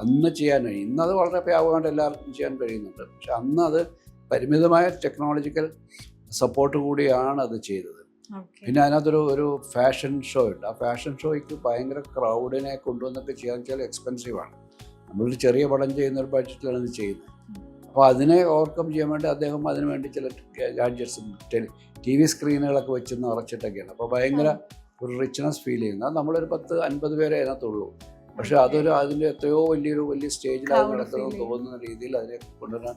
അന്ന് ചെയ്യാൻ കഴിയും. ഇന്നത് വളരെ വ്യാപകമായിട്ട് എല്ലാവർക്കും ചെയ്യാൻ കഴിയുന്നുണ്ട്. പക്ഷെ അന്ന് അത് പരിമിതമായ ടെക്നോളജിക്കൽ സപ്പോർട്ട് കൂടിയാണ് അത് ചെയ്തത്. പിന്നെ അതിനകത്തൊരു ഫാഷൻ ഷോ ഉണ്ട്. ആ ഫാഷൻ ഷോയ്ക്ക് ഭയങ്കര ക്രൗഡിനെ കൊണ്ടുവന്നൊക്കെ ചെയ്യാൻ വെച്ചാൽ എക്സ്പെൻസീവാണ്. നമ്മളൊരു ചെറിയ പടം ചെയ്യുന്ന ഒരു ബഡ്ജറ്റിലാണ് ഇത് ചെയ്യുന്നത്. അപ്പോൾ അതിനെ ഓവർകം ചെയ്യാൻ വേണ്ടി അദ്ദേഹം അതിന് വേണ്ടി ചില ഗാഡ്ജറ്റ്സും TV സ്ക്രീനുകളൊക്കെ വെച്ച് നിറച്ചിട്ടൊക്കെയാണ്. അപ്പോൾ ഭയങ്കര ഒരു റിച്ച്നെസ് ഫീൽ ചെയ്യുന്നത്. അത് നമ്മളൊരു 10-50 പേരെ അതിനകത്തുള്ളൂ. പക്ഷെ അതിൻ്റെ എത്രയോ വലിയ സ്റ്റേജിലാണ് നടക്കുന്നത് തോന്നുന്ന രീതിയിൽ അതിനെ കൊണ്ടുവരാൻ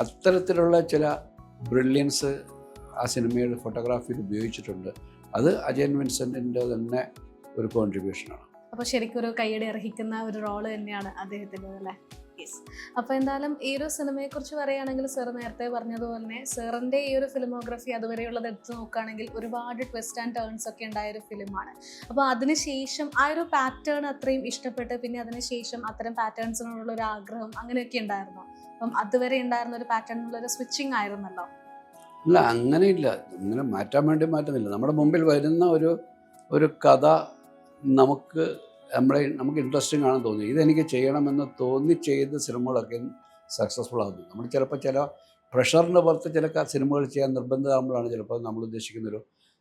അത്തരത്തിലുള്ള ചില ബ്രില്യൻസ് ആ സിനിമയുടെ ഫോട്ടോഗ്രാഫിയിൽ ഉപയോഗിച്ചിട്ടുണ്ട്. അത് അജയൻ വിൻസെൻറ്റിൻ്റെ തന്നെ ഒരു കോൺട്രിബ്യൂഷനാണ്. അപ്പോൾ ശരിക്കും ഒരു കൈയടി അർഹിക്കുന്ന ഒരു റോള് തന്നെയാണ് അദ്ദേഹത്തിൻ്റെ അല്ലേ? യെസ്. അപ്പോൾ എന്തായാലും ഈ ഒരു സിനിമയെക്കുറിച്ച് പറയുകയാണെങ്കിൽ സാർ നേരത്തെ പറഞ്ഞതുപോലെ തന്നെ സാറിൻ്റെ ഈ ഒരു ഫിലിമോഗ്രഫി അതുവരെയുള്ളത് എടുത്ത് നോക്കുകയാണെങ്കിൽ ഒരുപാട് ട്വിസ്റ്റ് ആൻഡ് ടേൺസ് ഒക്കെ ഉണ്ടായൊരു ഫിലിമാണ്. അപ്പോൾ അതിനുശേഷം ആ ഒരു പാറ്റേൺ അത്രയും ഇഷ്ടപ്പെട്ട് പിന്നെ അതിനുശേഷം അത്തരം പാറ്റേൺസിനോടുള്ള ഒരു ആഗ്രഹം അങ്ങനെയൊക്കെ ഉണ്ടായിരുന്നു. അപ്പം അതുവരെ ഉണ്ടായിരുന്ന ഒരു പാറ്റേണിനുള്ളൊരു സ്വിച്ചിങ് ആയിരുന്നല്ലോ. ഇല്ല, അങ്ങനെയില്ല. ഇങ്ങനെ മാറ്റാൻ വേണ്ടി മാറ്റുന്നില്ല. നമ്മുടെ മുമ്പിൽ വരുന്ന ഒരു കഥ നമുക്ക് ഇൻട്രസ്റ്റിംഗ് ആണെന്ന് തോന്നി, ഇതെനിക്ക് ചെയ്യണമെന്ന് തോന്നി ചെയ്ത സിനിമകളൊക്കെ സക്സസ്ഫുൾ ആകുന്നു. നമ്മൾ ചിലപ്പോൾ ചില പ്രഷറിൻ്റെ പുറത്ത് ചില സിനിമകൾ ചെയ്യാൻ നിർബന്ധമാകുമ്പോഴാണ് ചിലപ്പോൾ നമ്മൾ ഉദ്ദേശിക്കുന്നൊരു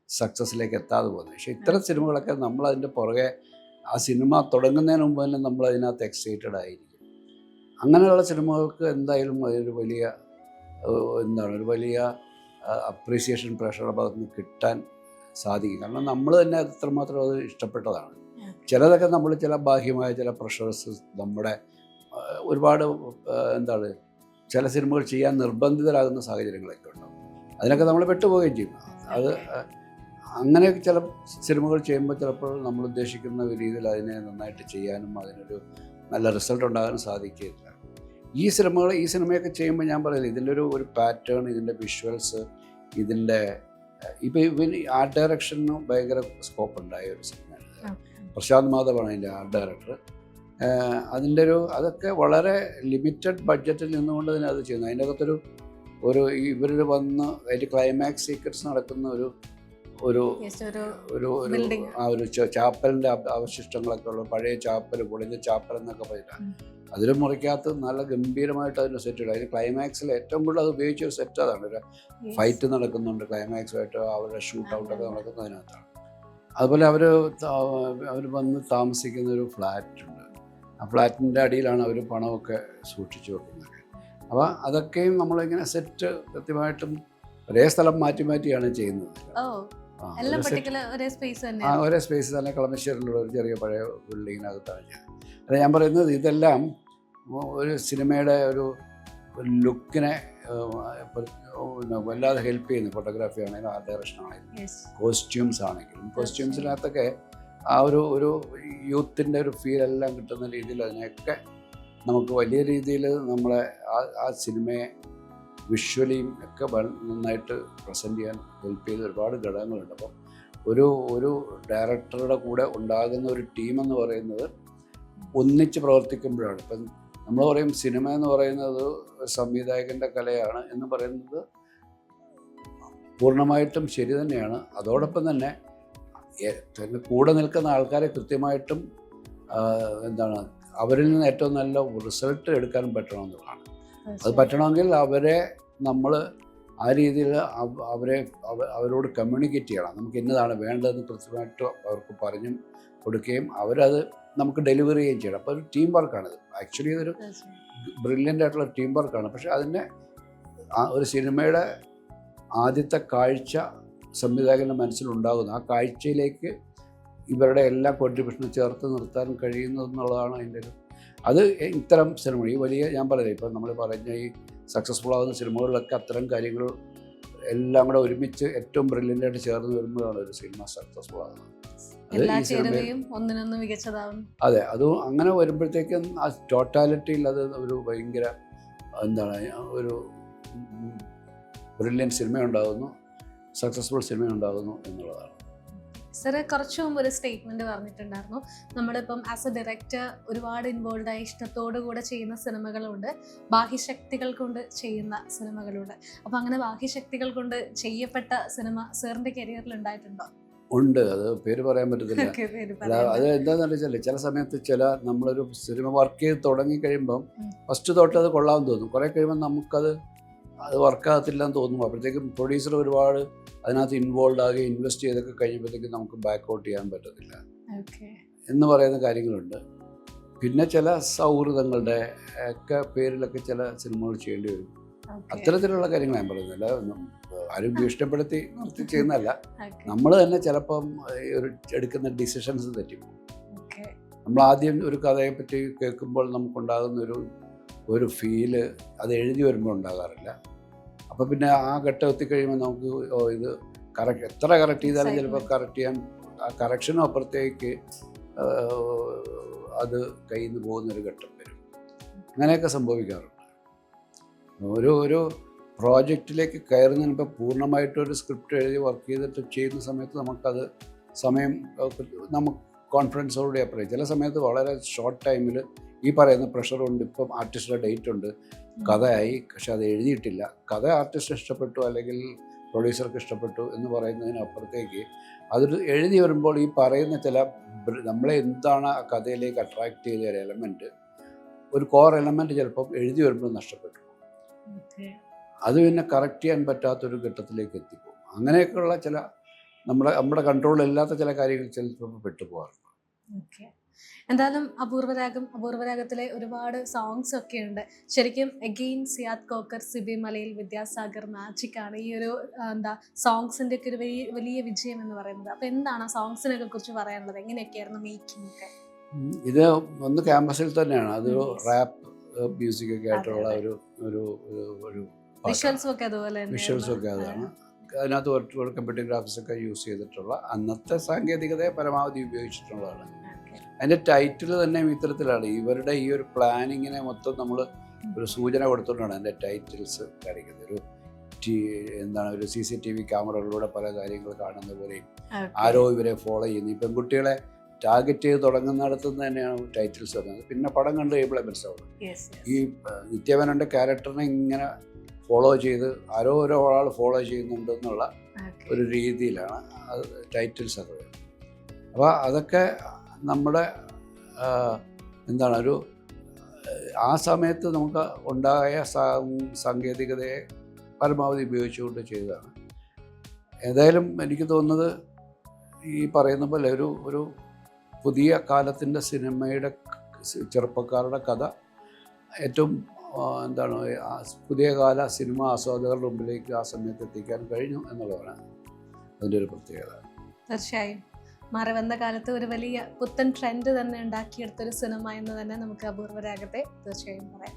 സക്സസ്സിലേക്ക് എത്താതെ പോകുന്നത്. പക്ഷേ ഇത്തരം സിനിമകളൊക്കെ നമ്മളതിൻ്റെ പുറകെ ആ സിനിമ തുടങ്ങുന്നതിന് മുമ്പ് തന്നെ നമ്മളതിനകത്ത് എക്സൈറ്റഡ് ആയിരിക്കും. അങ്ങനെയുള്ള സിനിമകൾക്ക് എന്തായാലും ഒരു വലിയ അപ്രീസിയേഷൻ പ്രഷറുടെ ഭാഗത്ത് നിന്ന് കിട്ടാൻ സാധിക്കും. കാരണം നമ്മൾ തന്നെ അത്രമാത്രം അത് ഇഷ്ടപ്പെട്ടതാണ്. ചിലതൊക്കെ നമ്മൾ ചില ബാഹ്യമായ ചില പ്രഷേഴ്സ് നമ്മുടെ ഒരുപാട് ചില സിനിമകൾ ചെയ്യാൻ നിർബന്ധിതരാകുന്ന സാഹചര്യങ്ങളൊക്കെ ഉണ്ടാകും. അതിനൊക്കെ നമ്മൾ പെട്ടുപോവുകയും ചെയ്യും. അത് അങ്ങനെ ചില സിനിമകൾ ചെയ്യുമ്പോൾ ചിലപ്പോൾ നമ്മൾ ഉദ്ദേശിക്കുന്ന രീതിയിൽ അതിനെ നന്നായിട്ട് ചെയ്യാനും അതിനൊരു നല്ല റിസൾട്ട് ഉണ്ടാകാനും സാധിക്കുകയില്ല. ഈ സിനിമയൊക്കെ ചെയ്യുമ്പോൾ ഞാൻ പറയുന്നത് ഇതിൻ്റെ ഒരു പാറ്റേൺ, ഇതിൻ്റെ വിഷ്വൽസ്, ഇതിൻ്റെ ഇവൻ ആർട്ട് ഡയറക്ഷനും ഭയങ്കര സ്കോപ്പ് ഉണ്ടായ ഒരു സിനിമയാണ്. പ്രശാന്ത് മാധവാണ് അതിൻ്റെ ആർട്ട് ഡയറക്ടർ. അതൊക്കെ വളരെ ലിമിറ്റഡ് ബഡ്ജറ്റിൽ നിന്നുകൊണ്ട് തന്നെ അത് ചെയ്യുന്നു. അതിൻ്റെ അകത്തൊരു ഇവർ വന്ന് അതിൻ്റെ ക്ലൈമാക്സ് സീക്വൻസ് നടക്കുന്ന ഒരു ചാപ്പലിൻ്റെ അവശിഷ്ടങ്ങളൊക്കെ ഉള്ള പഴയ ചാപ്പൽ, പൊളിഞ്ഞ ചാപ്പൽ എന്നൊക്കെ പറഞ്ഞിട്ടാണ്. അതിൽ മുറിക്കകത്ത് നല്ല ഗംഭീരമായിട്ട് അതിൻ്റെ സെറ്റ് ഇടും. അതിന് ക്ലൈമാക്സിൽ ഏറ്റവും കൂടുതൽ അത് ഉപയോഗിച്ച ഒരു സെറ്റ് അതാണ്. ഒരു ഫൈറ്റ് നടക്കുന്നുണ്ട് ക്ലൈമാക്സുമായിട്ട്, അവരുടെ ഷൂട്ട് ഔട്ടൊക്കെ നടക്കുന്നതിനകത്താണ്. അതുപോലെ അവർ വന്ന് താമസിക്കുന്ന ഒരു ഫ്ലാറ്റുണ്ട്. ആ ഫ്ലാറ്റിൻ്റെ അടിയിലാണ് അവർ പണമൊക്കെ സൂക്ഷിച്ചു വെക്കുന്നത്. അപ്പോൾ അതൊക്കെയും നമ്മളിങ്ങനെ സെറ്റ് കൃത്യമായിട്ടും ഒരേ സ്ഥലം മാറ്റിയാണ് ചെയ്യുന്നത്. ഒരേ സ്പേസ് തന്നെ കളമശ്ശേരിയിലുള്ള ഒരു ചെറിയ പഴയ ബിൽഡിങ്ങിനകത്താണ് ചെയ്യുന്നത്. അത് ഞാൻ പറയുന്നത് ഇതെല്ലാം ഒരു സിനിമയുടെ ഒരു ലുക്കിനെ വല്ലാതെ ഹെൽപ്പ് ചെയ്യുന്നു. ഫോട്ടോഗ്രാഫി ആണെങ്കിലും ആർട്ട് ഡയറക്ഷൻ ആണെങ്കിലും കോസ്റ്റ്യൂംസ് ആണെങ്കിലും കോസ്റ്റ്യൂംസിനകത്തൊക്കെ ആ ഒരു യൂത്തിൻ്റെ ഒരു ഫീലെല്ലാം കിട്ടുന്ന രീതിയിൽ അതിനെയൊക്കെ നമുക്ക് വലിയ രീതിയിൽ നമ്മളെ ആ സിനിമയെ വിഷ്വലിയും ഒക്കെ നന്നായിട്ട് പ്രസൻറ്റ് ചെയ്യാൻ ഹെൽപ്പ് ചെയ്ത ഒരുപാട് ഘടകങ്ങളുണ്ട്. അപ്പം ഒരു ഡയറക്ടറുടെ കൂടെ ഉണ്ടാകുന്ന ഒരു ടീമെന്ന് പറയുന്നത് ഒന്നിച്ച് പ്രവർത്തിക്കുമ്പോഴാണ്. ഇപ്പം നമ്മൾ പറയും സിനിമ എന്ന് പറയുന്നത് സംവിധായകൻ്റെ കലയാണ് എന്ന് പറയുന്നത് പൂർണ്ണമായിട്ടും ശരി തന്നെയാണ്. അതോടൊപ്പം തന്നെ കൂടെ നിൽക്കുന്ന ആൾക്കാരെ കൃത്യമായിട്ടും അവരിൽ നിന്ന് ഏറ്റവും നല്ല റിസൾട്ട് എടുക്കാനും പറ്റണമെന്നുള്ളതാണ്. അത് പറ്റണമെങ്കിൽ അവരെ നമ്മൾ ആ രീതിയിൽ അവരോട് കമ്മ്യൂണിക്കേറ്റ് ചെയ്യണം. നമുക്ക് ഇന്നതാണ് വേണ്ടതെന്ന് കൃത്യമായിട്ട് അവർക്ക് പറഞ്ഞു കൊടുക്കുകയും അവരത് നമുക്ക് ഡെലിവറി ചെയ്യുകയും ചെയ്യണം. അപ്പോൾ ഒരു ടീം വർക്കാണിത്. ആക്ച്വലി ഇതൊരു ബ്രില്യൻ്റ് ആയിട്ടുള്ള ടീം വർക്കാണ്. പക്ഷേ അതിൻ്റെ ഒരു സിനിമയുടെ ആദ്യത്തെ കാഴ്ച സംവിധായകൻ്റെ മനസ്സിലുണ്ടാകുന്നു. ആ കാഴ്ചയിലേക്ക് ഇവരുടെ എല്ലാ കോൺട്രിബ്യൂഷനും ചേർത്ത് നിർത്താൻ കഴിയുന്നു എന്നുള്ളതാണ് അതിൻ്റെ അത് ഇത്തരം സിനിമ ഈ വലിയ ഞാൻ പറയുന്നത് ഇപ്പം നമ്മൾ പറഞ്ഞ ഈ സക്സസ്ഫുൾ ആകുന്ന സിനിമകളിലൊക്കെ അത്തരം കാര്യങ്ങൾ എല്ലാം കൂടെ ഒരുമിച്ച് ഏറ്റവും ബ്രില്യൻ്റായിട്ട് ചേർന്ന് വരുമ്പോഴാണ് ഒരു സിനിമ സക്സസ്ഫുൾ ആകുന്നത്. അതെ, അത് അങ്ങനെ വരുമ്പോഴത്തേക്കും ആ ടോട്ടാലിറ്റിയിൽ അത് ഒരു ഭയങ്കര ഒരു ബ്രില്യൻ്റ് സിനിമ ഉണ്ടാകുന്നു, സക്സസ്ഫുൾ സിനിമ ഉണ്ടാകുന്നു എന്നുള്ളതാണ്. സാറ് കുറച്ച് മുമ്പ് ഒരു സ്റ്റേറ്റ്മെന്റ് പറഞ്ഞിട്ടുണ്ടായിരുന്നു, നമ്മളിപ്പം ആസ് എ ഡയറക്ടർ ഒരുപാട് ഇൻവോൾവ് ആയി ഇഷ്ടത്തോടു കൂടെ ചെയ്യുന്ന സിനിമകളുണ്ട്, ബാഹ്യശക്തികൾ കൊണ്ട് ചെയ്യുന്ന സിനിമകളുണ്ട്. അപ്പൊ അങ്ങനെ ബാഹ്യശക്തികൾ കൊണ്ട് ചെയ്യപ്പെട്ട സിനിമ സാറിന്റെ കരിയറിൽ ഉണ്ടായിട്ടുണ്ടോ? ഉണ്ട്, അത് പേര് പറയാൻ പറ്റത്തില്ല. Okay, പേര് അല്ല, പറയാം. അത് എന്താണെന്ന് വെച്ചാൽ ചില സമയത്ത് നമ്മളൊരു സിനിമ വർക്ക് ചെയ്ത് തുടങ്ങി കഴിയുമ്പം ഫസ്റ്റ് തൊട്ട് അത് കൊള്ളാമെന്ന് തോന്നും. കുറേ കഴിയുമ്പോൾ നമുക്കത് വർക്കാകത്തില്ല എന്ന് തോന്നും. അപ്പോഴത്തേക്കും പ്രൊഡ്യൂസർ ഒരുപാട് അതിനകത്ത് ഇൻവോൾവ് ആകുകയും ഇൻവെസ്റ്റ് ചെയ്തൊക്കെ കഴിയുമ്പോഴത്തേക്കും നമുക്ക് ബാക്ക് ഔട്ട് ചെയ്യാൻ പറ്റത്തില്ല എന്ന് പറയുന്ന കാര്യങ്ങളുണ്ട്. പിന്നെ ചില സൗഹൃദങ്ങളുടെ ഒക്കെ പേരിലൊക്കെ ചില സിനിമകൾ ചെയ്യേണ്ടി വരും. അത്തരത്തിലുള്ള കാര്യങ്ങൾ ഞാൻ പറയുന്നില്ല, ആരും ഭീഷണിപ്പെടുത്തി നിർത്തി ചെയ്യുന്നതല്ല. നമ്മൾ തന്നെ ചിലപ്പം എടുക്കുന്ന ഡിസിഷൻസ് തെറ്റിപ്പോകും. നമ്മൾ ആദ്യം ഒരു കഥയെ പറ്റി കേൾക്കുമ്പോൾ നമുക്കുണ്ടാകുന്ന ഒരു ഫീല് അത് എഴുതി വരുമ്പോൾ ഉണ്ടാകാറില്ല. അപ്പോൾ പിന്നെ ആ ഘട്ടം എത്തിക്കഴിയുമ്പോൾ നമുക്ക് ഇത് എത്ര കറക്റ്റ് ചെയ്താലും ചിലപ്പോൾ കറക്റ്റ് ചെയ്യാൻ ആ കറക്ഷനും അപ്പുറത്തേക്ക് അത് കയ്യിൽ നിന്ന് പോകുന്നൊരു ഘട്ടം വരും. അങ്ങനെയൊക്കെ സംഭവിക്കാറുണ്ട്. ഒരു പ്രോജക്റ്റിലേക്ക് കയറുന്നതിന് ഇപ്പോൾ പൂർണ്ണമായിട്ടൊരു സ്ക്രിപ്റ്റ് എഴുതി വർക്ക് ചെയ്തിട്ട് ചെയ്യുന്ന സമയത്ത് നമുക്കത് നമുക്ക് കോൺഫിഡൻസോടുകൂടി അപ്ലൈ. ചില സമയത്ത് വളരെ ഷോർട്ട് ടൈമിൽ ഈ പറയുന്ന പ്രഷറുണ്ട്, ഇപ്പം ആർട്ടിസ്റ്റിൻ്റെ ഡേറ്റ് ഉണ്ട്, കഥയായി, പക്ഷെ അത് എഴുതിയിട്ടില്ല. കഥ ആർട്ടിസ്റ്റ് ഇഷ്ടപ്പെട്ടു അല്ലെങ്കിൽ പ്രൊഡ്യൂസർക്ക് ഇഷ്ടപ്പെട്ടു എന്ന് പറയുന്നതിനപ്പുറത്തേക്ക് അതൊരു എഴുതി വരുമ്പോൾ ഈ പറയുന്ന ചില നമ്മളെ എന്താണ് ആ കഥയിലേക്ക് അട്രാക്റ്റ് ചെയ്ത ഒരു എലമെൻറ്റ്, ഒരു കോർ എലമെൻറ്റ് ചിലപ്പം എഴുതി വരുമ്പോൾ നഷ്ടപ്പെട്ടു. അത് പിന്നെ കറക്റ്റ് ചെയ്യാൻ പറ്റാത്തൊരു ഘട്ടത്തിലേക്ക് എത്തിപ്പോകും. അങ്ങനെയൊക്കെയുള്ള ചില നമ്മുടെ കൺട്രോളിലില്ലാത്ത ചില കാര്യങ്ങൾ ചിലപ്പോൾ പെട്ടുപോകാറുണ്ട്. എന്തായാലും അപൂർവരാഗത്തിലെ ഒരുപാട് സോങ്സ് ഒക്കെ ഉണ്ട്. ശരിക്കും again Siyad cocker, Sibi Malayil, Vidyasagar magic ആണ് ഈ ഒരു സോങ്സിന്റെ ഒക്കെ ഒരു വലിയ വിജയം എന്ന് പറയുന്നത്. അപ്പൊ എന്താണ് ആ സോങ്സിനെ കുറിച്ച് പറയാനുള്ളത്? എങ്ങനെയൊക്കെയായിരുന്നു മേക്കിംഗ് ഒക്കെ? ഇത് ഒന്ന് ക്യാമ്പസിൽ തന്നെയാണ്, അതൊരു റാപ്പ് മ്യൂസിക് ഒക്കെ ആയിട്ടുള്ള ഒരു വിഷ്വൽസും ഒക്കെ അതുപോലെ അതാണ്. അതിനകത്ത് കമ്പ്യൂട്ടർ ഗ്രാഫിക്സ് ഒക്കെ യൂസ് ചെയ്തിട്ടുള്ള അന്നത്തെ സാങ്കേതികതയെ പരമാവധി ഉപയോഗിച്ചിട്ടുള്ളതാണ്. അതിൻ്റെ ടൈറ്റിൽ തന്നെ ഇത്തരത്തിലാണ്. ഇവരുടെ ഈ ഒരു പ്ലാനിങ്ങിനെ മൊത്തം നമ്മൾ ഒരു സൂചന കൊടുത്തുകൊണ്ടാണ് അതിൻ്റെ ടൈറ്റിൽസ് കാണിക്കുന്നത്. ഒരു CCTV ക്യാമറകളിലൂടെ പല കാര്യങ്ങൾ കാണുന്ന പോലെയും ആരോ ഇവരെ ഫോളോ ചെയ്യുന്നു. ഈ പെൺകുട്ടികളെ ടാർഗറ്റ് ചെയ്ത് തുടങ്ങുന്നിടത്തു നിന്ന് തന്നെയാണ് ടൈറ്റിൽസ് വരുന്നത്. പിന്നെ പടം കണ്ട് കഴിയുമ്പോഴേ മനസ്സിലാവുള്ളൂ. ഈ നിത്യമേനോൻ്റെ ക്യാരക്ടറിനെ ഇങ്ങനെ ഫോളോ ചെയ്ത് ഓരോ ഫോളോ ചെയ്യുന്നുണ്ടെന്നുള്ള ഒരു രീതിയിലാണ് അത് ടൈറ്റിൽസ് ഒക്കെ വരുന്നത്. അപ്പോൾ അതൊക്കെ നമ്മുടെ ആ സമയത്ത് നമുക്ക് ഉണ്ടായ സാങ്കേതികതയെ പരമാവധി ഉപയോഗിച്ചുകൊണ്ട് ചെയ്തതാണ്. ഏതായാലും എനിക്ക് തോന്നുന്നത് ഈ പറയുന്ന പോലെ ഒരു പുതിയ കാലത്തിൻ്റെ സിനിമയുടെ ചെറുപ്പക്കാരുടെ കഥ ഏറ്റവും പുതിയ കാല സിനിമ ആസ്വാദകരുടെ മുമ്പിലേക്ക് ആ സമയത്ത് എത്തിക്കാൻ കഴിഞ്ഞു എന്നുള്ളതാണ് അതിൻ്റെ ഒരു പ്രത്യേകത. തീർച്ചയായും മാറി വന്ന കാലത്ത് ഒരു വലിയ പുത്തൻ ട്രെൻഡ് തന്നെ ഉണ്ടാക്കിയെടുത്തൊരു സിനിമ എന്ന് തന്നെ നമുക്ക് അപൂർവരാഗത്തെ തീർച്ചയായും പറയാം.